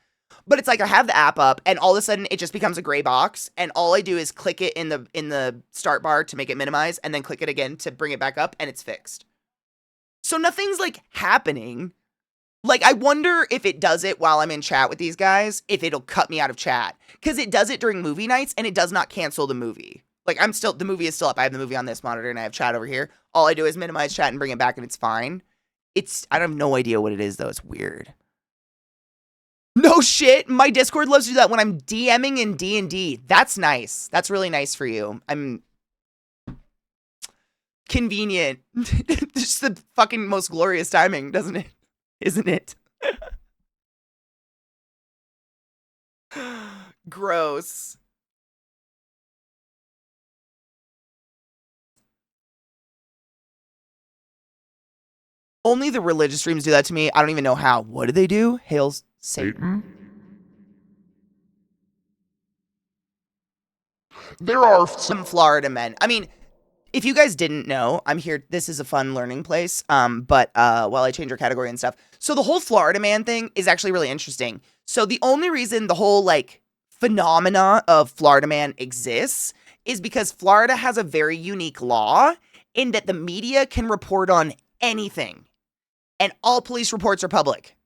[SPEAKER 1] But it's like I have the app up, and all of a sudden it just becomes a gray box, and all I do is click it in the start bar to make it minimize, and then click it again to bring it back up, and it's fixed. So nothing's, like, happening. Like, I wonder if it does it while I'm in chat with these guys, if it'll cut me out of chat. Because it does it during movie nights, and it does not cancel the movie. Like, the movie is still up. I have the movie on this monitor, and I have chat over here. All I do is minimize chat and bring it back, and it's fine. I have no idea what it is, though. It's weird. No shit. My Discord loves to do that when I'm DMing in D&D. That's nice. That's really nice for you. I'm convenient. Just the fucking most glorious timing, doesn't it? Isn't it? Gross. Only the religious streams do that to me. I don't even know how. What do they do? Hail Satan.
[SPEAKER 2] There are
[SPEAKER 1] Some Florida men. I mean, if you guys didn't know, I'm here. This is a fun learning place. But while I change your category and stuff. So the whole Florida man thing is actually really interesting. So the only reason the whole like phenomena of Florida man exists is because Florida has a very unique law in that the media can report on anything. And all police reports are public.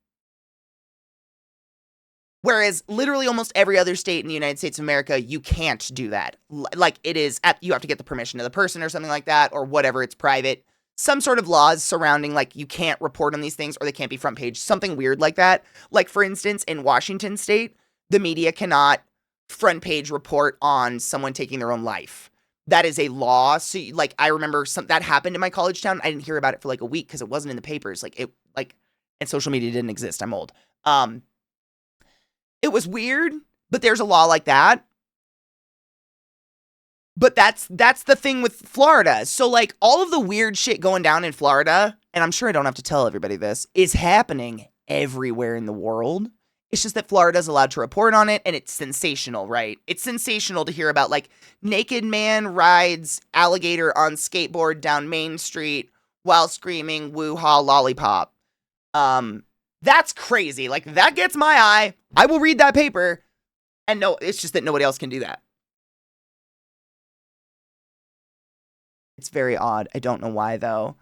[SPEAKER 1] Whereas literally almost every other state in the United States of America, you can't do that. Like it is, you have to get the permission of the person or something like that, or whatever, it's private. Some sort of laws surrounding like you can't report on these things or they can't be front page, something weird like that. Like for instance, in Washington state, the media cannot front page report on someone taking their own life. That is a law. So like I remember that happened in my college town. I didn't hear about it for like a week because it wasn't in the papers. And social media didn't exist. I'm old. It was weird, but there's a law like that. But that's the thing with Florida. So like all of the weird shit going down in Florida, and I'm sure I don't have to tell everybody this, is happening everywhere in the world. It's just that Florida's allowed to report on it, and it's sensational, right? It's sensational to hear about, like, naked man rides alligator on skateboard down Main Street while screaming woo-ha lollipop. That's crazy. Like, that gets my eye. I will read that paper. And no, it's just that nobody else can do that. It's very odd. I don't know why, though.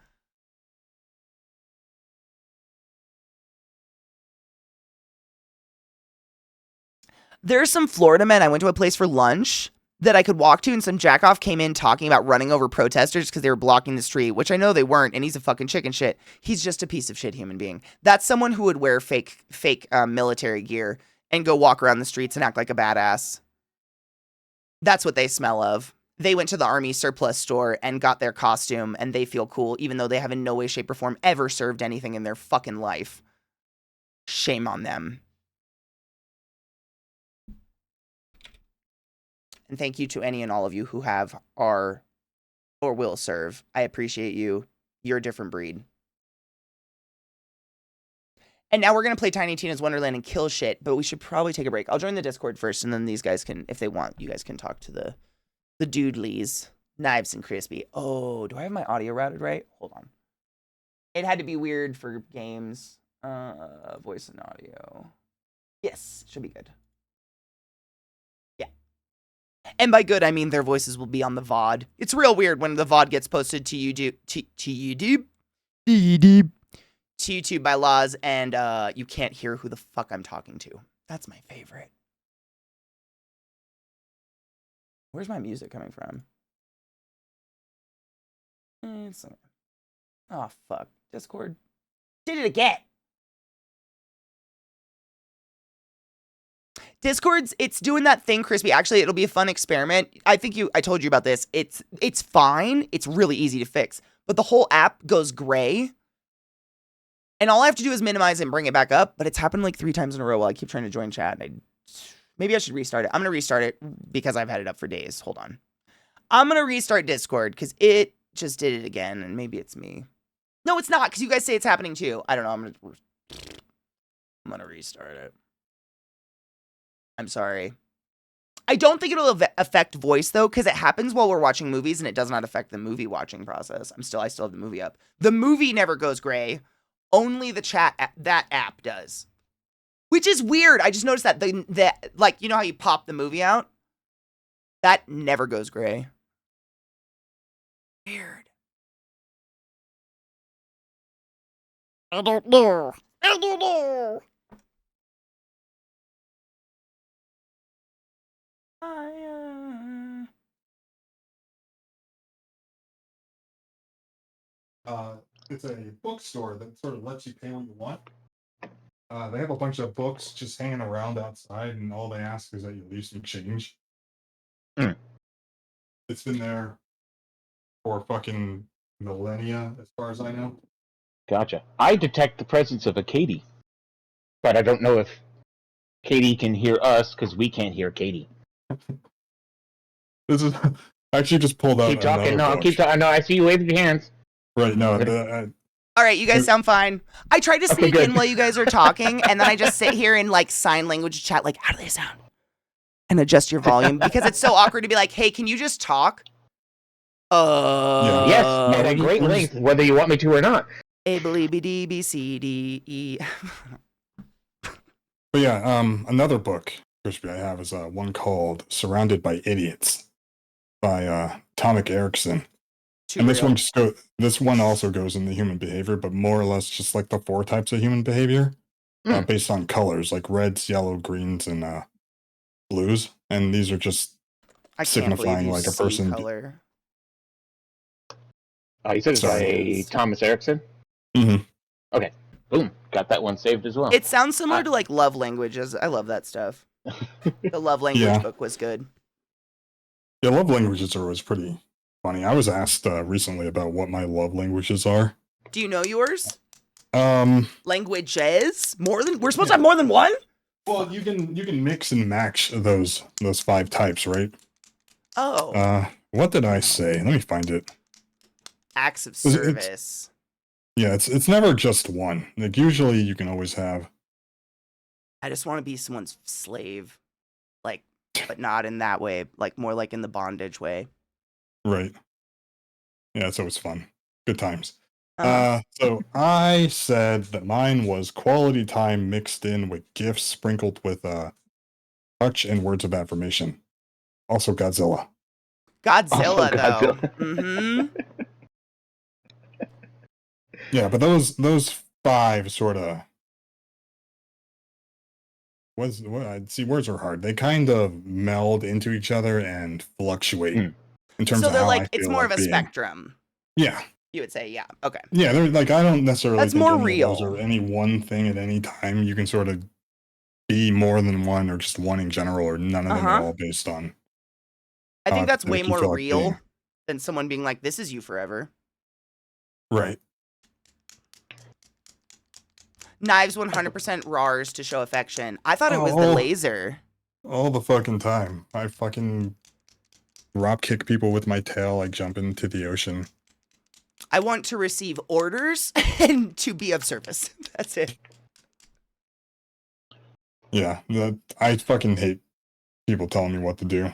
[SPEAKER 1] There's some Florida men. I went to a place for lunch that I could walk to, and some jackoff came in talking about running over protesters because they were blocking the street, which I know they weren't, and he's a fucking chicken shit. He's just a piece of shit human being. That's someone who would wear fake military gear and go walk around the streets and act like a badass. That's what they smell of. They went to the army surplus store and got their costume, and they feel cool, even though they have in no way, shape, or form ever served anything in their fucking life. Shame on them. And thank you to any and all of you who have, are, or will serve. I appreciate you. You're a different breed. And now we're going to play Tiny Tina's Wonderland and kill shit, but we should probably take a break. I'll join the Discord first, and then these guys can, if they want, you guys can talk to the doodlies. Knives and Crispy. Oh, do I have my audio routed right? Hold on. It had to be weird for games. Voice and audio. Yes, should be good. And by good, I mean their voices will be on the VOD. It's real weird when the VOD gets posted to YouTube, to YouTube by laws, and you can't hear who the fuck I'm talking to. That's my favorite. Where's my music coming from? Oh, fuck. Discord. Did it again. Discord's, it's doing that thing, Crispy. Actually, it'll be a fun experiment. I told you about this. It's fine. It's really easy to fix. But the whole app goes gray. And all I have to do is minimize it and bring it back up. But it's happened like 3 times in a row while I keep trying to join chat. Maybe I should restart it. I'm gonna restart it because I've had it up for days. Hold on. I'm gonna restart Discord because it just did it again, and maybe it's me. No, it's not, because you guys say it's happening too. I don't know. I'm gonna restart it. I'm sorry. I don't think it'll affect voice though, because it happens while we're watching movies, and it does not affect the movie watching process. I still have the movie up. The movie never goes gray. Only the chat that app does, which is weird. I just noticed that like, you know how you pop the movie out, that never goes gray. Weird.
[SPEAKER 4] I don't know. I don't know.
[SPEAKER 5] It's a bookstore that sort of lets you pay what you want. They have a bunch of books just hanging around outside, and all they ask is that you leave some change.
[SPEAKER 6] Mm.
[SPEAKER 5] It's been there for fucking millennia, as far as I know.
[SPEAKER 6] Gotcha. I detect the presence of a Katie, but I don't know if Katie can hear us because we can't hear Katie.
[SPEAKER 5] This is I actually just pulled out
[SPEAKER 6] Keep talking.
[SPEAKER 5] another
[SPEAKER 6] No,
[SPEAKER 5] book.
[SPEAKER 6] keep talking. No, I see you waving your hands.
[SPEAKER 5] Right, no,
[SPEAKER 1] All right, you guys sound fine. I tried to
[SPEAKER 6] Okay,
[SPEAKER 1] sneak
[SPEAKER 6] good.
[SPEAKER 1] in while you guys are talking, and then I just sit here in like sign language chat, like, how do they sound? And adjust your volume because it's so awkward to be like, hey, can you just talk?
[SPEAKER 6] Yes, at a great length, whether you want me to or not.
[SPEAKER 1] A, B, D, B, C, D, E.
[SPEAKER 5] but yeah, another book, Crispy, I have is one called "Surrounded by Idiots" by Tomic Erickson. And this one also goes into human behavior, but more or less just like the 4 types of human behavior, based on colors, like reds, yellow, greens, and blues. And these are just signifying like a person.
[SPEAKER 1] Color.
[SPEAKER 6] You said it's by Thomas Erickson?
[SPEAKER 5] Mm-hmm.
[SPEAKER 6] Okay. Boom. Got that one saved as well.
[SPEAKER 1] It sounds similar to like love languages. I love that stuff. The love language book was good.
[SPEAKER 5] Yeah, love languages are always pretty funny. I was asked recently about what my love languages are.
[SPEAKER 1] Do you know yours?
[SPEAKER 5] Languages?
[SPEAKER 1] We're supposed to have more than one?
[SPEAKER 5] Well, you can mix and match those 5 types, right?
[SPEAKER 1] Oh.
[SPEAKER 5] What did I say? Let me find it.
[SPEAKER 1] Acts of service.
[SPEAKER 5] It's never just one. Like usually you can always have.
[SPEAKER 1] I just want to be someone's slave. Like, but not in that way. Like more like in the bondage way.
[SPEAKER 5] Right. Yeah, it's always fun. Good times. So I said that mine was quality time mixed in with gifts sprinkled with touch and words of affirmation. Also Godzilla.
[SPEAKER 1] Godzilla, though. Mm-hmm.
[SPEAKER 5] Yeah, but those 5 sort of see, words are hard. They kind of meld into each other and fluctuate in terms of
[SPEAKER 1] they're
[SPEAKER 5] how
[SPEAKER 1] like,
[SPEAKER 5] I feel
[SPEAKER 1] it's more of a
[SPEAKER 5] being.
[SPEAKER 1] spectrum.
[SPEAKER 5] Yeah.
[SPEAKER 1] You would say, yeah. Okay.
[SPEAKER 5] Yeah, they're like, I don't necessarily
[SPEAKER 1] That's
[SPEAKER 5] think
[SPEAKER 1] more
[SPEAKER 5] any
[SPEAKER 1] real.
[SPEAKER 5] of those are any one thing at any time. You can sort of be more than one or just one in general or none of them at all based on.
[SPEAKER 1] I think that's way more real
[SPEAKER 5] like
[SPEAKER 1] than someone being like, this is you forever.
[SPEAKER 5] Right.
[SPEAKER 1] Knives 100% RARs to show affection. I thought it was the laser.
[SPEAKER 5] All the fucking time. I fucking drop kick people with my tail, like jump into the ocean.
[SPEAKER 1] I want to receive orders and to be of service. That's it.
[SPEAKER 5] Yeah, I fucking hate people telling me what to do.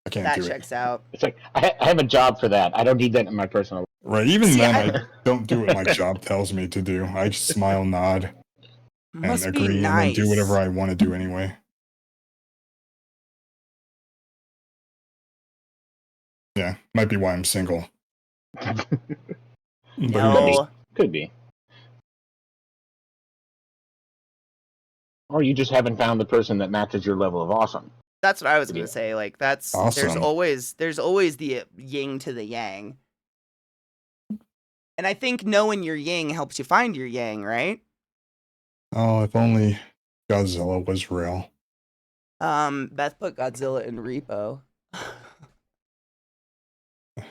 [SPEAKER 5] I can't do it.
[SPEAKER 1] That checks out.
[SPEAKER 6] It's like, I have a job for that. I don't need that in my personal life.
[SPEAKER 5] Right, even then, I don't do what my job tells me to do. I just smile, nod, and agree, and then do whatever I want to do anyway. Yeah, might be why I'm single.
[SPEAKER 1] No.
[SPEAKER 6] Could be. Or you just haven't found the person that matches your level of awesome.
[SPEAKER 1] That's what I was gonna say. Like that's
[SPEAKER 5] awesome.
[SPEAKER 1] There's always the yin to the yang. And I think knowing your yin helps you find your yang, right?
[SPEAKER 5] Oh, if only Godzilla was real.
[SPEAKER 1] Beth put Godzilla in repo.
[SPEAKER 5] Do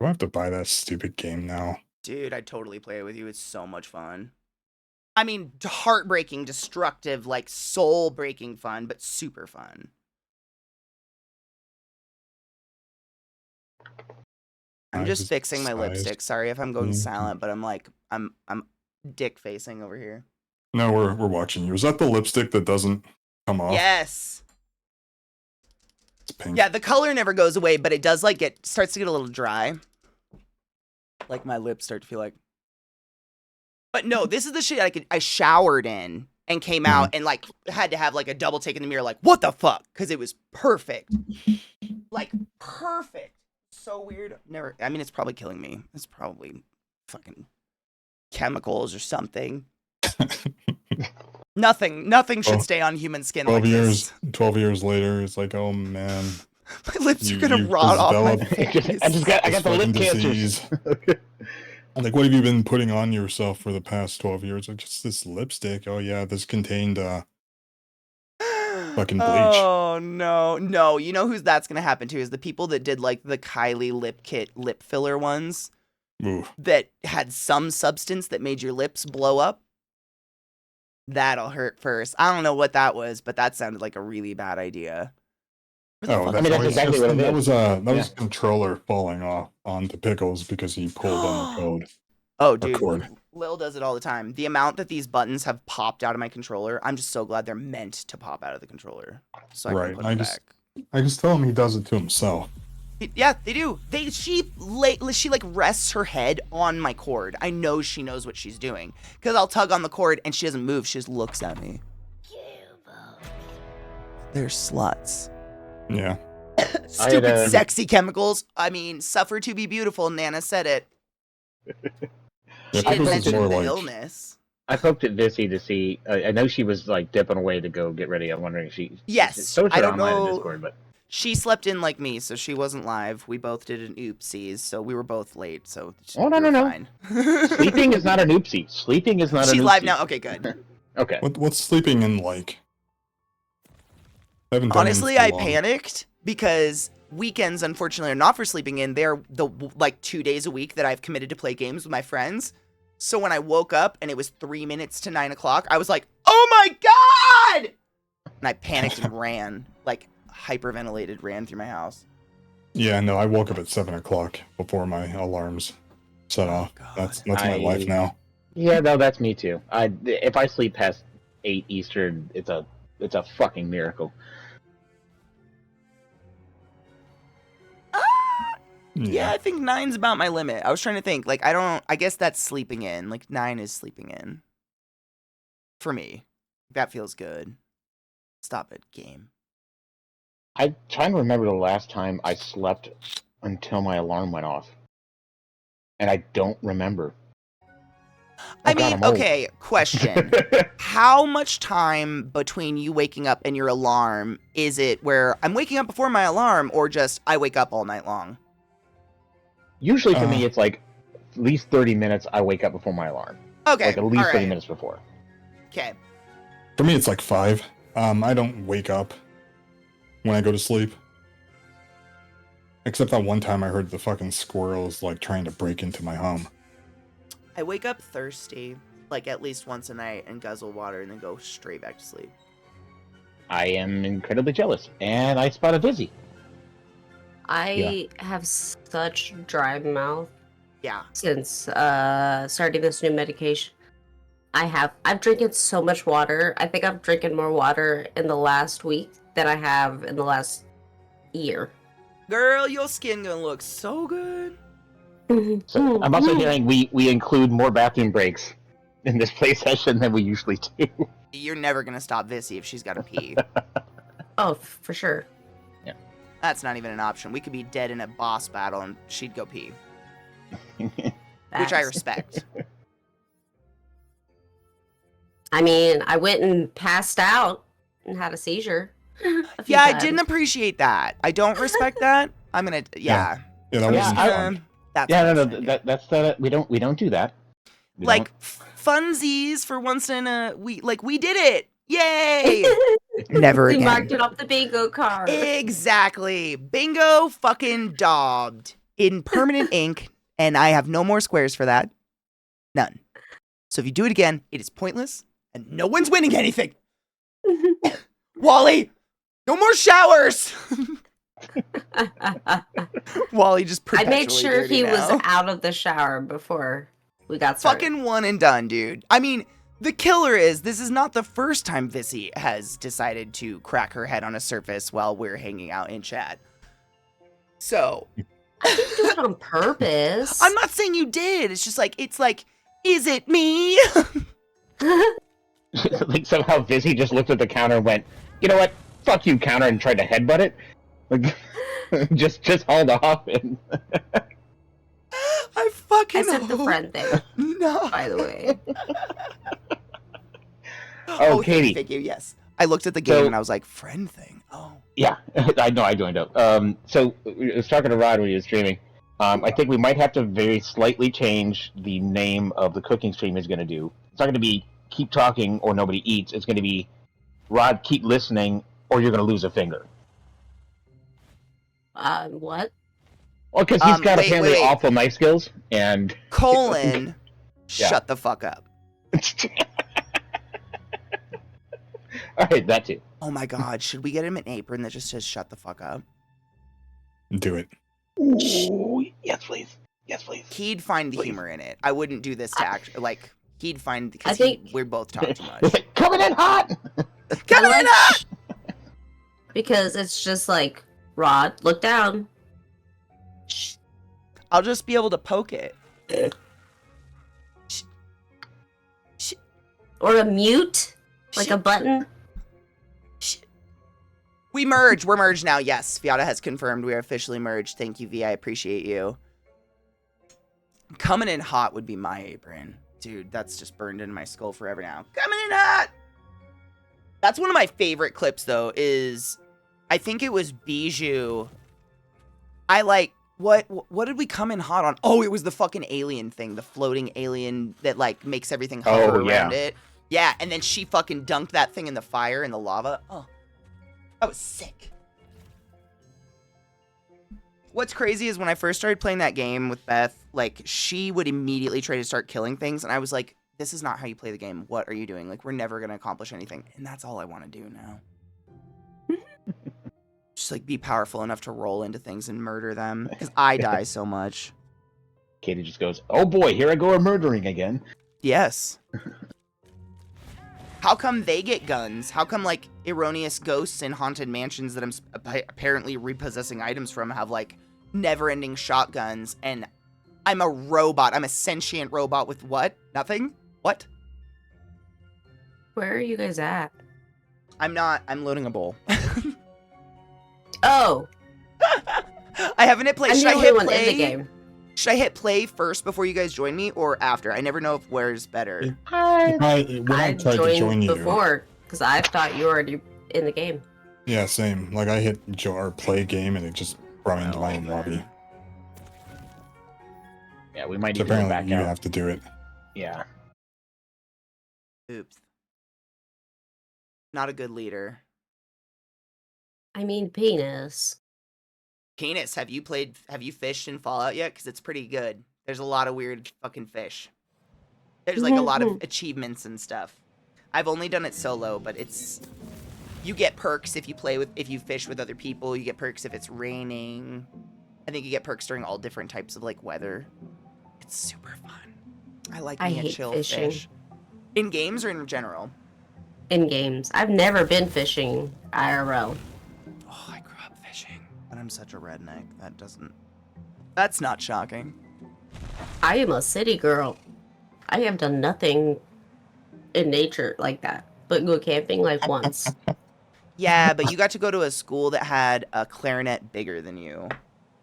[SPEAKER 5] I have to buy that stupid game now?
[SPEAKER 1] Dude, I'd totally play it with you. It's so much fun. I mean, heartbreaking, destructive, like soul-breaking fun, but super fun. I'm
[SPEAKER 5] I
[SPEAKER 1] just fixing my
[SPEAKER 5] sighs.
[SPEAKER 1] lipstick. Sorry if I'm going
[SPEAKER 5] Mhm.
[SPEAKER 1] silent, but I'm like, I'm dick facing over here.
[SPEAKER 5] No, we're watching you. Is that the lipstick that doesn't come off?
[SPEAKER 1] Yes.
[SPEAKER 5] It's pink.
[SPEAKER 1] Yeah, the color never goes away, but it does like starts to get a little dry. Like my lips start to feel like. But no, this is the shit I showered in and came out and like had to have like a double take in the mirror, like what the fuck, because it was perfect, like perfect. So weird. Never. I mean, it's probably killing me. It's probably fucking chemicals or something. Nothing should stay on human skin
[SPEAKER 5] 12
[SPEAKER 1] like
[SPEAKER 5] years,
[SPEAKER 1] this.
[SPEAKER 5] 12 years later, it's like, oh man.
[SPEAKER 1] My lips are
[SPEAKER 5] You-
[SPEAKER 1] gonna
[SPEAKER 5] you've
[SPEAKER 1] rot off my
[SPEAKER 5] developed-
[SPEAKER 1] face.
[SPEAKER 6] I got
[SPEAKER 5] This
[SPEAKER 6] the lip
[SPEAKER 5] fucking
[SPEAKER 6] cancers.
[SPEAKER 5] disease. Like, what have you been putting on yourself for the past 12 years? Like, just this lipstick. Oh yeah, this contained fucking bleach.
[SPEAKER 1] Oh no. You know who's that's gonna happen to is the people that did like the Kylie lip kit lip filler ones
[SPEAKER 5] Ooh.
[SPEAKER 1] that had some substance that made your lips blow up. That'll hurt first. I don't know what that was, but that sounded like a really bad idea. Where the
[SPEAKER 5] Oh,
[SPEAKER 1] fuck
[SPEAKER 5] that's,
[SPEAKER 6] I mean, that's
[SPEAKER 5] always
[SPEAKER 6] exactly
[SPEAKER 5] just-
[SPEAKER 6] what it
[SPEAKER 5] that
[SPEAKER 6] is.
[SPEAKER 5] was that was
[SPEAKER 6] Yeah.
[SPEAKER 5] a controller falling off onto Pickles because he pulled on the code.
[SPEAKER 1] Oh, dude,
[SPEAKER 5] cord.
[SPEAKER 1] Lil does it all the time. The amount that these buttons have popped out of my controller, I'm just so glad they're meant to pop out of the controller, so I
[SPEAKER 5] Right,
[SPEAKER 1] can put
[SPEAKER 5] I
[SPEAKER 1] them
[SPEAKER 5] just-
[SPEAKER 1] back.
[SPEAKER 5] I just tell him he does it to himself.
[SPEAKER 1] Yeah, they do. She like rests her head on my cord. I know she knows what she's doing because I'll tug on the cord and she doesn't move. She just looks at me. They're sluts.
[SPEAKER 5] Yeah.
[SPEAKER 1] Stupid, sexy chemicals. I mean, suffer to be beautiful. Nana said it.
[SPEAKER 5] Yeah,
[SPEAKER 1] She
[SPEAKER 6] I
[SPEAKER 1] didn't
[SPEAKER 6] think
[SPEAKER 5] Pickles is
[SPEAKER 1] mention
[SPEAKER 5] more
[SPEAKER 1] the
[SPEAKER 5] like
[SPEAKER 1] illness.
[SPEAKER 6] I poked at Vissy to see. I know she was like dipping away to go get ready. I'm wondering if she.
[SPEAKER 1] Yes,
[SPEAKER 6] So
[SPEAKER 1] I don't
[SPEAKER 6] online in
[SPEAKER 1] know.
[SPEAKER 6] Discord, but
[SPEAKER 1] She slept in like me, so she wasn't live. We both did an oopsies, so we were both late. So
[SPEAKER 6] Oh, no,
[SPEAKER 1] we were
[SPEAKER 6] no.
[SPEAKER 1] fine.
[SPEAKER 6] sleeping is not an oopsie. Sleeping is not an oopsie.
[SPEAKER 1] She's live now. Okay, good.
[SPEAKER 6] Okay.
[SPEAKER 5] what's sleeping in like? I haven't done it in
[SPEAKER 1] Honestly,
[SPEAKER 5] so
[SPEAKER 1] I
[SPEAKER 5] long.
[SPEAKER 1] panicked because weekends, unfortunately, are not for sleeping in. They're the like 2 days a week that I've committed to play games with my friends. So when I woke up and it was 3 minutes to 9 o'clock, I was like, "Oh my god!" And I panicked and ran, like hyperventilated, ran through my house.
[SPEAKER 5] Yeah, no, I woke up at 7 o'clock before my alarms set off.
[SPEAKER 1] God.
[SPEAKER 5] That's my life now.
[SPEAKER 6] Yeah, no, that's me too. If I sleep past 8 Eastern, it's a fucking miracle.
[SPEAKER 1] Yeah, I think 9's about my limit. I was trying to think. Like, I guess that's sleeping in. Like, 9 is sleeping in. For me. That feels good. Stop it, game.
[SPEAKER 6] I'm trying to remember the last time I slept until my alarm went off, and I don't remember.
[SPEAKER 1] I
[SPEAKER 6] God,
[SPEAKER 1] mean,
[SPEAKER 6] I'm old.
[SPEAKER 1] okay, question. How much time between you waking up and your alarm is it where I'm waking up before my alarm or just I wake up all night long?
[SPEAKER 6] Usually for me, it's like at least 30 minutes I wake up before my alarm.
[SPEAKER 1] Okay,
[SPEAKER 6] Like at least
[SPEAKER 1] all
[SPEAKER 6] 30
[SPEAKER 1] right.
[SPEAKER 6] minutes before.
[SPEAKER 1] Okay.
[SPEAKER 5] For me, it's like 5. I don't wake up when I go to sleep. Except that one time I heard the fucking squirrels like trying to break into my home.
[SPEAKER 1] I wake up thirsty, like at least once a night, and guzzle water and then go straight back to sleep.
[SPEAKER 6] I am incredibly jealous, and I spot a Vizzy.
[SPEAKER 7] I have such dry mouth
[SPEAKER 1] Yeah.
[SPEAKER 7] since starting this new medication. I've drinking so much water. I think I'm drinking more water in the last week than I have in the last year.
[SPEAKER 1] Girl, your skin gonna look so good.
[SPEAKER 6] So I'm also hearing we include more bathroom breaks in this play session than we usually do.
[SPEAKER 1] You're never gonna stop Vissy if she's gotta pee.
[SPEAKER 7] Oh, for sure.
[SPEAKER 1] That's not even an option. We could be dead in a boss battle and she'd go pee. Which I
[SPEAKER 7] That's-
[SPEAKER 1] respect.
[SPEAKER 7] I mean, I went and passed out and had a seizure. a few
[SPEAKER 1] Yeah, I
[SPEAKER 7] times.
[SPEAKER 1] didn't appreciate that. I don't respect that. I'm gonna, yeah.
[SPEAKER 5] Yeah, that
[SPEAKER 1] I'm
[SPEAKER 6] Yeah,
[SPEAKER 1] just
[SPEAKER 5] wasn't
[SPEAKER 1] gonna-
[SPEAKER 5] fun.
[SPEAKER 1] that's
[SPEAKER 6] Yeah,
[SPEAKER 1] what
[SPEAKER 6] no,
[SPEAKER 1] I'm
[SPEAKER 6] no,
[SPEAKER 1] gonna do.
[SPEAKER 6] that's we don't do that. We
[SPEAKER 1] Like funsies for once in a we did it. Yay! Never
[SPEAKER 7] We
[SPEAKER 1] again.
[SPEAKER 7] marked it off the bingo card.
[SPEAKER 1] Exactly. Bingo fucking daubed in permanent ink, and I have no more squares for that. None. So if you do it again, it is pointless, and no one's winning anything. Wally, no more showers. Wally just
[SPEAKER 7] I
[SPEAKER 1] perpetually
[SPEAKER 7] made sure
[SPEAKER 1] dirty
[SPEAKER 7] he
[SPEAKER 1] now.
[SPEAKER 7] was out of the shower before we got started.
[SPEAKER 1] Fucking one and done, dude. I mean, the killer is this is not the first time Vissy has decided to crack her head on a surface while we're hanging out in chat. So
[SPEAKER 7] I didn't do it on purpose.
[SPEAKER 1] I'm not saying you did. It's just like, is it me?
[SPEAKER 6] Like somehow Vizzy just looked at the counter and went, you know what? Fuck you, counter, and tried to headbutt it. Like, just hauled off. And
[SPEAKER 1] I fucking
[SPEAKER 7] I said the
[SPEAKER 1] hope-
[SPEAKER 7] friend thing,
[SPEAKER 1] No.
[SPEAKER 7] by the way.
[SPEAKER 6] Oh, Katie.
[SPEAKER 1] Thank you. Yes. I looked at the game
[SPEAKER 6] So-
[SPEAKER 1] and I was like, friend thing. Oh.
[SPEAKER 6] yeah, I know, I joined up. So I was talking to Rod when he was streaming. I think we might have to very slightly change the name of the cooking stream he's going to do. It's not going to be keep talking or nobody eats. It's going to be Rod, keep listening or you're going to lose a finger.
[SPEAKER 7] What?
[SPEAKER 6] Well, because he's got
[SPEAKER 1] wait,
[SPEAKER 6] apparently
[SPEAKER 1] wait.
[SPEAKER 6] awful knife skills, and
[SPEAKER 1] Colon.
[SPEAKER 6] Yeah.
[SPEAKER 1] Shut the fuck up.
[SPEAKER 6] all right, that too.
[SPEAKER 1] Oh my god. Should we get him an apron that just says shut the fuck up?
[SPEAKER 5] Do it.
[SPEAKER 6] Ooh, yes, please. Yes, please.
[SPEAKER 1] He'd find the
[SPEAKER 6] Please.
[SPEAKER 1] humor in it. I wouldn't do this to act like he'd find
[SPEAKER 7] I
[SPEAKER 1] because
[SPEAKER 7] think-
[SPEAKER 1] we're both talking too much.
[SPEAKER 6] Coming in hot.
[SPEAKER 1] Coming
[SPEAKER 7] I
[SPEAKER 1] in
[SPEAKER 7] like-
[SPEAKER 1] hot!
[SPEAKER 7] Because it's just like, Rod, look down. Shh.
[SPEAKER 1] I'll just be able to poke it.
[SPEAKER 7] Or a mute, like a button.
[SPEAKER 1] We merge. We're merged now. Yes, Fiata has confirmed we are officially merged. Thank you, V. I appreciate you. Coming in hot would be my apron. Dude, that's just burned into my skull forever now. Coming in hot! That's one of my favorite clips, though, is... I think it was Bijou. I like... What did we come in hot on? Oh, it was the fucking alien thing. The floating alien that, like, makes everything hover around it. Yeah, and then she fucking dunked that thing in the fire, in the lava. Oh. That was sick. What's crazy is when I first started playing that game with Beth, like, she would immediately try to start killing things, and I was like, this is not how you play the game. What are you doing? Like, we're never going to accomplish anything. And that's all I want to do now. Just, like, be powerful enough to roll into things and murder them, because I die so much.
[SPEAKER 6] Katie just goes, oh boy, here I go a murdering again.
[SPEAKER 1] Yes. How come they get guns? How come, like, erroneous ghosts in haunted mansions that I'm apparently repossessing items from have, like, never-ending shotguns, and I'm a robot. I'm a sentient robot with what? Nothing? What?
[SPEAKER 7] Where are you guys at?
[SPEAKER 1] I'm not. I'm loading a bowl.
[SPEAKER 7] Oh,
[SPEAKER 1] I haven't hit play.
[SPEAKER 7] I'm
[SPEAKER 1] Should
[SPEAKER 7] the
[SPEAKER 1] I
[SPEAKER 7] only
[SPEAKER 1] hit
[SPEAKER 7] one
[SPEAKER 1] play?
[SPEAKER 7] in the game.
[SPEAKER 1] Should I hit play first before you guys join me, or after? I never know if where's better.
[SPEAKER 5] When I tried to join you,
[SPEAKER 7] before because I thought you were already in the game.
[SPEAKER 5] yeah, same. Like I hit jar play game and it just brought me into my own lobby.
[SPEAKER 6] Yeah, we might
[SPEAKER 5] So
[SPEAKER 6] need to go
[SPEAKER 5] apparently
[SPEAKER 6] back
[SPEAKER 5] you
[SPEAKER 6] out.
[SPEAKER 5] have to do it.
[SPEAKER 6] Yeah.
[SPEAKER 1] Oops. Not a good leader.
[SPEAKER 7] I mean, penis.
[SPEAKER 1] Penis, have you fished in Fallout yet? Because it's pretty good. There's a lot of weird fucking fish. There's like a lot of achievements and stuff. I've only done it solo, but it's... You get perks if you fish with other people. You get perks if it's raining. I think you get perks during all different types of like weather. It's super fun. I like
[SPEAKER 7] I
[SPEAKER 1] me a
[SPEAKER 7] hate
[SPEAKER 1] chill
[SPEAKER 7] fishing.
[SPEAKER 1] fish. In games or in general?
[SPEAKER 7] In games. I've never been fishing IRL.
[SPEAKER 1] Oh, I grew up fishing. But I'm such a redneck. That's not shocking.
[SPEAKER 7] I am a city girl. I have done nothing in nature like that, but go camping like once.
[SPEAKER 1] Yeah, but you got to go to a school that had a clarinet bigger than you.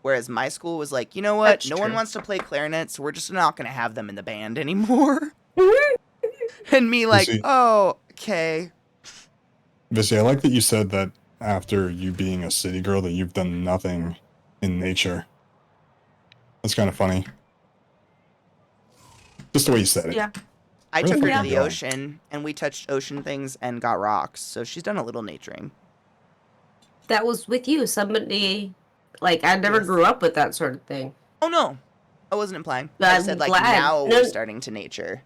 [SPEAKER 1] Whereas my school was like, you know what?
[SPEAKER 7] That's
[SPEAKER 1] No one
[SPEAKER 7] true.
[SPEAKER 1] wants to play clarinet, so we're just not going to have them in the band anymore. And me like,
[SPEAKER 5] see-
[SPEAKER 1] oh, okay.
[SPEAKER 5] Vissy, I like that you said that after you being a city girl that you've done nothing in nature. That's kind of funny. Just the way you said it.
[SPEAKER 7] Yeah.
[SPEAKER 1] I
[SPEAKER 5] Where the
[SPEAKER 1] took her
[SPEAKER 5] fuck
[SPEAKER 1] to
[SPEAKER 5] are
[SPEAKER 1] the
[SPEAKER 5] you going?
[SPEAKER 1] ocean, and we touched ocean things and got rocks. So she's done a little naturing.
[SPEAKER 7] That was with you. Somebody, like, I never
[SPEAKER 1] Yes.
[SPEAKER 7] grew up with that sort of thing.
[SPEAKER 1] Oh, no. I wasn't implying.
[SPEAKER 7] But
[SPEAKER 1] I
[SPEAKER 7] I'm
[SPEAKER 1] said, like,
[SPEAKER 7] glad.
[SPEAKER 1] now
[SPEAKER 7] No-
[SPEAKER 1] we're starting to nature.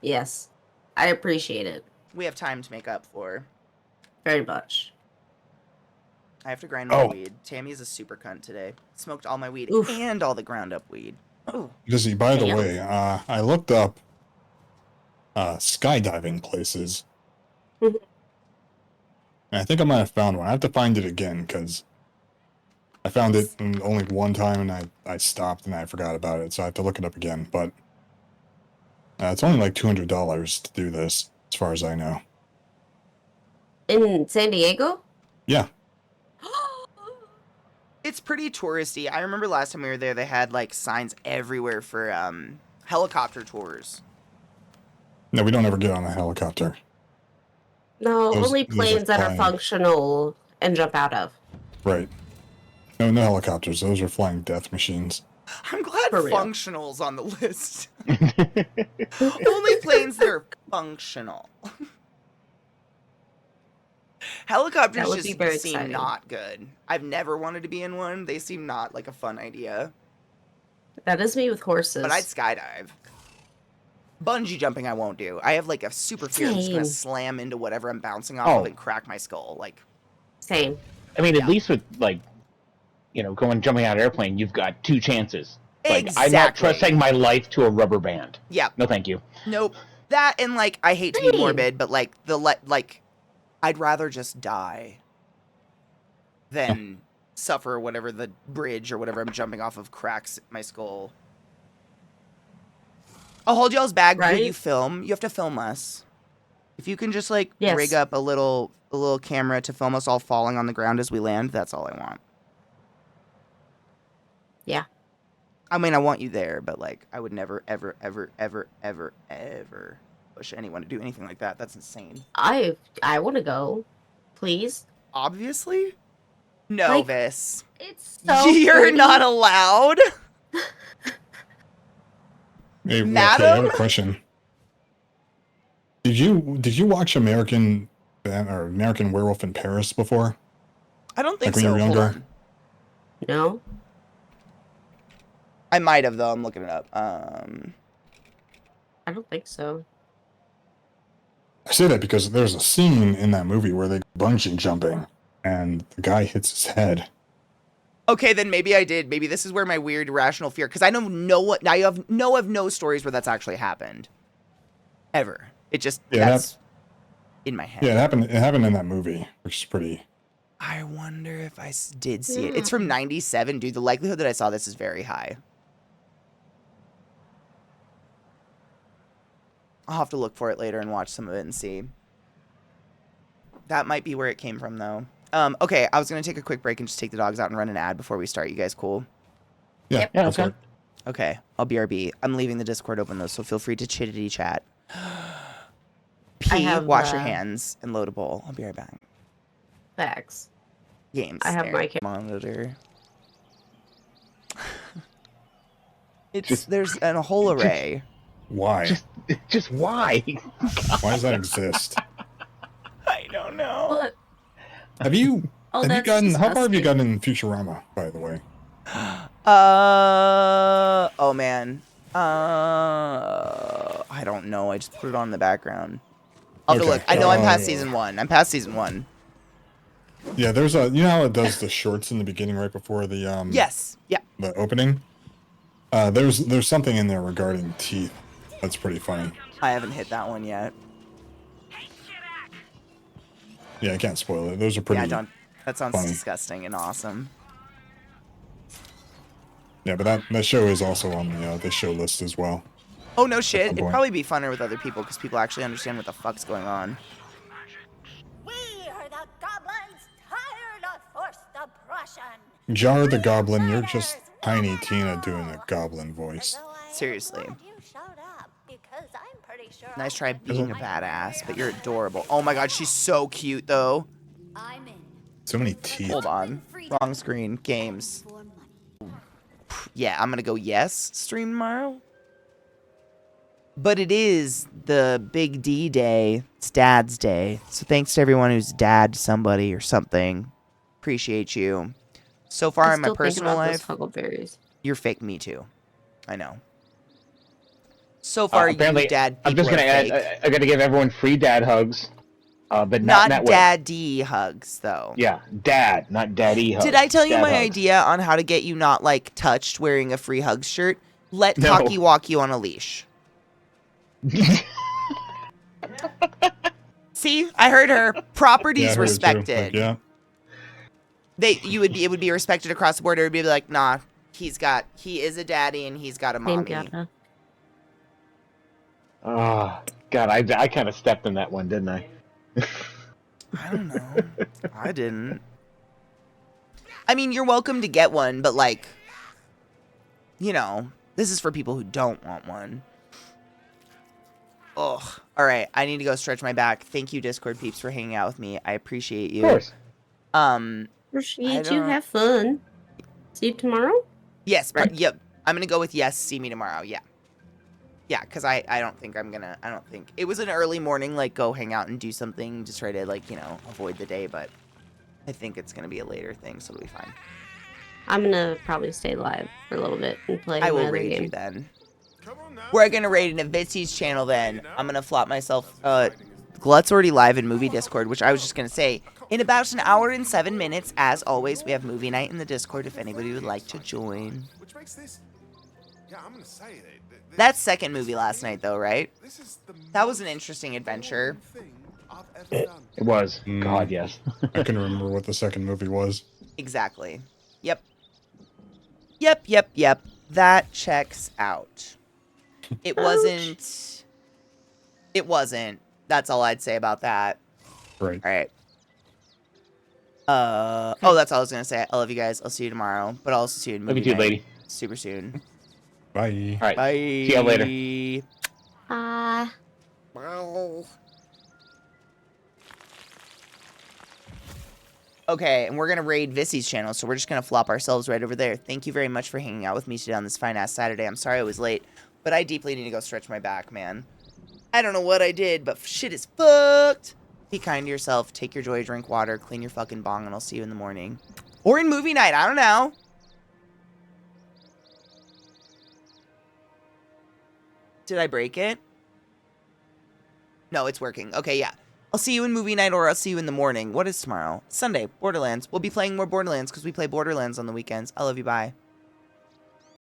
[SPEAKER 7] Yes. I appreciate it
[SPEAKER 1] We have time to make up for.
[SPEAKER 7] very much.
[SPEAKER 1] I have to grind more
[SPEAKER 5] Oh.
[SPEAKER 1] weed. Tammy is a super cunt today. Smoked all my weed
[SPEAKER 7] Oof.
[SPEAKER 1] and all the ground up weed. Oh.
[SPEAKER 5] Jesse, by the
[SPEAKER 7] Damn.
[SPEAKER 5] way, I looked up skydiving places.
[SPEAKER 7] Mhm.
[SPEAKER 5] And I think I might have found one. I have to find it again because I found it only one time and I stopped and I forgot about it. So I have to look it up again. But it's only like $200 to do this, as far as I know.
[SPEAKER 7] In San Diego?
[SPEAKER 5] Yeah.
[SPEAKER 1] It's pretty touristy. I remember last time we were there, they had like signs everywhere for helicopter tours.
[SPEAKER 5] No, we don't ever get on a helicopter.
[SPEAKER 7] No,
[SPEAKER 5] Those-
[SPEAKER 7] only
[SPEAKER 5] those are
[SPEAKER 7] planes that are
[SPEAKER 5] flying.
[SPEAKER 7] functional and jump out of.
[SPEAKER 5] Right. No, no helicopters. Those are flying death machines.
[SPEAKER 1] I'm glad
[SPEAKER 7] For real.
[SPEAKER 1] functional's on the list. Only planes that are functional. Helicopters
[SPEAKER 7] That would be
[SPEAKER 1] just
[SPEAKER 7] very
[SPEAKER 1] seem
[SPEAKER 7] exciting.
[SPEAKER 1] not good. I've never wanted to be in one. They seem not like a fun idea.
[SPEAKER 7] That is me with horses.
[SPEAKER 1] But I'd skydive. Bungee jumping I won't do. I have like a super fear I'm just gonna
[SPEAKER 7] Same.
[SPEAKER 1] slam into whatever I'm bouncing off
[SPEAKER 6] Oh.
[SPEAKER 1] of and crack my skull. Like,
[SPEAKER 7] Same.
[SPEAKER 6] I mean,
[SPEAKER 1] Yeah.
[SPEAKER 6] at least with like, jumping out of an airplane, you've got 2 chances. Like, I'm not
[SPEAKER 1] Exactly.
[SPEAKER 6] trusting my life to a rubber band.
[SPEAKER 1] yeah,
[SPEAKER 6] No, thank you.
[SPEAKER 1] nope. That and like I hate to be
[SPEAKER 7] Same.
[SPEAKER 1] morbid, but like I'd rather just die than suffer whatever the bridge or whatever I'm jumping off of cracks my skull. I'll hold y'all's bag. Will you
[SPEAKER 7] Right?
[SPEAKER 1] film? You have to film us. If you can just like
[SPEAKER 7] Yes.
[SPEAKER 1] rig up a little camera to film us all falling on the ground as we land, that's all I want.
[SPEAKER 7] Yeah.
[SPEAKER 1] I mean, I want you there, but like, I would never, ever, ever, ever, ever, ever push anyone to do anything like that. That's insane.
[SPEAKER 7] I want to go. Please.
[SPEAKER 1] Obviously, no,
[SPEAKER 7] Like,
[SPEAKER 1] Vis.
[SPEAKER 7] It's so
[SPEAKER 1] You're
[SPEAKER 7] pretty.
[SPEAKER 1] not allowed.
[SPEAKER 5] Hey, okay, I
[SPEAKER 1] Madam?
[SPEAKER 5] have a question. Did you watch American Werewolf in Paris before?
[SPEAKER 1] I don't think
[SPEAKER 5] Like when
[SPEAKER 1] so.
[SPEAKER 5] you were
[SPEAKER 1] Hold
[SPEAKER 5] younger?
[SPEAKER 1] on.
[SPEAKER 7] No.
[SPEAKER 1] I might have though. I'm looking it up.
[SPEAKER 7] I don't think so.
[SPEAKER 5] I say that because there's a scene in that movie where they go bungee jumping and the guy hits his head.
[SPEAKER 1] Okay, then maybe I did. Maybe this is where my weird irrational fear, because I don't know what. Now you have no stories where that's actually happened. Ever. It just
[SPEAKER 5] Yeah,
[SPEAKER 1] that's in my head.
[SPEAKER 5] Yeah, it happened in that movie, which is pretty.
[SPEAKER 1] I wonder if I did see it. It's from '97, dude. The likelihood that I saw this is very high. I'll have to look for it later and watch some of it and see. That might be where it came from, though. Okay, I was gonna take a quick break and just take the dogs out and run an ad before we start. You guys cool?
[SPEAKER 5] Yeah,
[SPEAKER 7] Yep.
[SPEAKER 6] Yeah,
[SPEAKER 5] go for
[SPEAKER 6] okay.
[SPEAKER 5] it.
[SPEAKER 1] Okay, I'll BRB. I'm leaving the Discord open though, so feel free to chittity chat. P,
[SPEAKER 7] have,
[SPEAKER 1] wash your hands and load a bowl. I'll be right back.
[SPEAKER 7] Facts.
[SPEAKER 1] Games.
[SPEAKER 7] I have
[SPEAKER 1] there.
[SPEAKER 7] my
[SPEAKER 1] monitor. There's a whole array.
[SPEAKER 5] Why?
[SPEAKER 6] Just why?
[SPEAKER 5] Why does that exist?
[SPEAKER 1] I don't know.
[SPEAKER 7] What?
[SPEAKER 5] Have you
[SPEAKER 7] Oh,
[SPEAKER 5] have you
[SPEAKER 7] that's
[SPEAKER 5] gotten how far have you
[SPEAKER 7] disgusting.
[SPEAKER 5] gotten in Futurama, by the way?
[SPEAKER 1] Oh man. I don't know. I just put it on in the background. I'll have to
[SPEAKER 5] Okay.
[SPEAKER 1] look. I know I'm past season 1. I'm past season 1.
[SPEAKER 5] Yeah, there's you know how it does the shorts in the beginning right before the
[SPEAKER 1] Yes. Yeah.
[SPEAKER 5] the opening? There's something in there regarding teeth. That's pretty funny.
[SPEAKER 1] I haven't hit that one yet.
[SPEAKER 5] Yeah, I can't spoil it. Those are pretty
[SPEAKER 1] Yeah, don't. That sounds
[SPEAKER 5] funny.
[SPEAKER 1] disgusting and awesome.
[SPEAKER 5] Yeah, but that show is also on the show list as well.
[SPEAKER 1] Oh no shit.
[SPEAKER 5] some
[SPEAKER 1] It'd
[SPEAKER 5] point.
[SPEAKER 1] probably be funner with other people because people actually understand what the fuck's going on.
[SPEAKER 8] We are the goblins, tired of forced oppression.
[SPEAKER 5] Jar the Goblin, you're just Tiny Tina doing a goblin voice.
[SPEAKER 8] Though I am
[SPEAKER 1] Seriously.
[SPEAKER 8] glad you showed up, because I'm pretty sure
[SPEAKER 1] Nice
[SPEAKER 8] I
[SPEAKER 1] try
[SPEAKER 8] can
[SPEAKER 1] being a
[SPEAKER 8] find
[SPEAKER 1] badass, but
[SPEAKER 8] where
[SPEAKER 1] you're adorable. Oh my god, she's so cute though.
[SPEAKER 8] I'm in.
[SPEAKER 5] So many teeth.
[SPEAKER 1] Hold on. Wrong screen. Games.
[SPEAKER 8] For money.
[SPEAKER 1] Yeah, I'm gonna go yes, stream tomorrow. But it is the big D day. It's Dad's Day. So thanks to everyone who's dad to somebody or something. Appreciate you. So far
[SPEAKER 7] I'm
[SPEAKER 1] in my
[SPEAKER 7] still thinking
[SPEAKER 1] personal
[SPEAKER 7] about those
[SPEAKER 1] life,
[SPEAKER 7] huckleberries.
[SPEAKER 1] you're fake me too. I know. So far,
[SPEAKER 6] apparently,
[SPEAKER 1] you dad
[SPEAKER 6] I'm just
[SPEAKER 1] people
[SPEAKER 6] gonna
[SPEAKER 1] are
[SPEAKER 6] add.
[SPEAKER 1] fake.
[SPEAKER 6] I'm gonna give everyone free dad hugs, but not in
[SPEAKER 1] Not
[SPEAKER 6] that way.
[SPEAKER 1] daddy hugs, though.
[SPEAKER 6] Yeah, dad, not daddy hugs.
[SPEAKER 1] Did I tell you
[SPEAKER 6] Dad
[SPEAKER 1] my
[SPEAKER 6] hugs.
[SPEAKER 1] idea on how to get you not, like, touched wearing a free hugs shirt? Let
[SPEAKER 6] No.
[SPEAKER 1] Cocky walk you on a leash. See? I heard her.
[SPEAKER 5] Yeah,
[SPEAKER 1] Property's
[SPEAKER 5] I heard it too.
[SPEAKER 1] respected.
[SPEAKER 5] Like, yeah.
[SPEAKER 1] It would be respected across the board. It would be like, nah, he is a daddy and he's got a
[SPEAKER 7] Name
[SPEAKER 1] mommy.
[SPEAKER 7] Gata.
[SPEAKER 6] Oh, God, I kind of stepped in that one, didn't I?
[SPEAKER 1] I don't know. I didn't. I mean, you're welcome to get one, but like, you know, this is for people who don't want one. Ugh. All right, I need to go stretch my back. Thank you, Discord peeps, for hanging out with me. I appreciate you.
[SPEAKER 6] Of course.
[SPEAKER 7] Appreciate
[SPEAKER 1] don't
[SPEAKER 7] you.
[SPEAKER 1] know.
[SPEAKER 7] Have fun. See you tomorrow.
[SPEAKER 1] Yes.
[SPEAKER 7] Right.
[SPEAKER 1] Yep. I'm gonna go with yes. See me tomorrow. Yeah. Yeah, because I don't think it was an early morning, like, go hang out and do something, just try to, like, you know, avoid the day, but I think it's going to be a later thing, so it'll be fine.
[SPEAKER 7] I'm gonna probably stay live for a little bit and play
[SPEAKER 1] I
[SPEAKER 7] my
[SPEAKER 1] will
[SPEAKER 7] other
[SPEAKER 1] raid
[SPEAKER 7] game.
[SPEAKER 1] you then. We're going to raid in a Vitsy's channel then. I'm going to flop myself. Glut's already live in Movie Discord, which I was just going to say. In about an hour and 7 minutes, as always, we have movie night in the Discord if anybody would like to join.
[SPEAKER 9] Which makes this. Yeah, I'm gonna say it.
[SPEAKER 1] That second movie last night, though, right? That was an interesting adventure.
[SPEAKER 6] It was.
[SPEAKER 5] Mm.
[SPEAKER 6] God, yes.
[SPEAKER 5] I can remember what the second movie was.
[SPEAKER 1] Exactly. Yep. Yep. That checks out. It wasn't. That's all I'd say about that.
[SPEAKER 5] Right.
[SPEAKER 1] All right. Oh, that's all I was gonna say. I love you guys. I'll see you tomorrow, but I'll also see you in
[SPEAKER 6] Love
[SPEAKER 1] movie
[SPEAKER 6] you too,
[SPEAKER 1] night
[SPEAKER 6] lady.
[SPEAKER 1] super soon.
[SPEAKER 5] Bye.
[SPEAKER 6] All right.
[SPEAKER 1] Bye.
[SPEAKER 6] See y'all later.
[SPEAKER 7] Bye.
[SPEAKER 1] Okay, and we're gonna raid Vissy's channel, so we're just gonna flop ourselves right over there. Thank you very much for hanging out with me today on this fine ass Saturday. I'm sorry I was late, but I deeply need to go stretch my back, man. I don't know what I did, but shit is fucked. Be kind to yourself. Take your joy, drink water, clean your fucking bong, and I'll see you in the morning. Or in movie night. I don't know. Did I break it? No, it's working. Okay, yeah. I'll see you in movie night, or I'll see you in the morning. What is tomorrow? Sunday. Borderlands. We'll be playing more Borderlands because we play Borderlands on the weekends. I love you. Bye.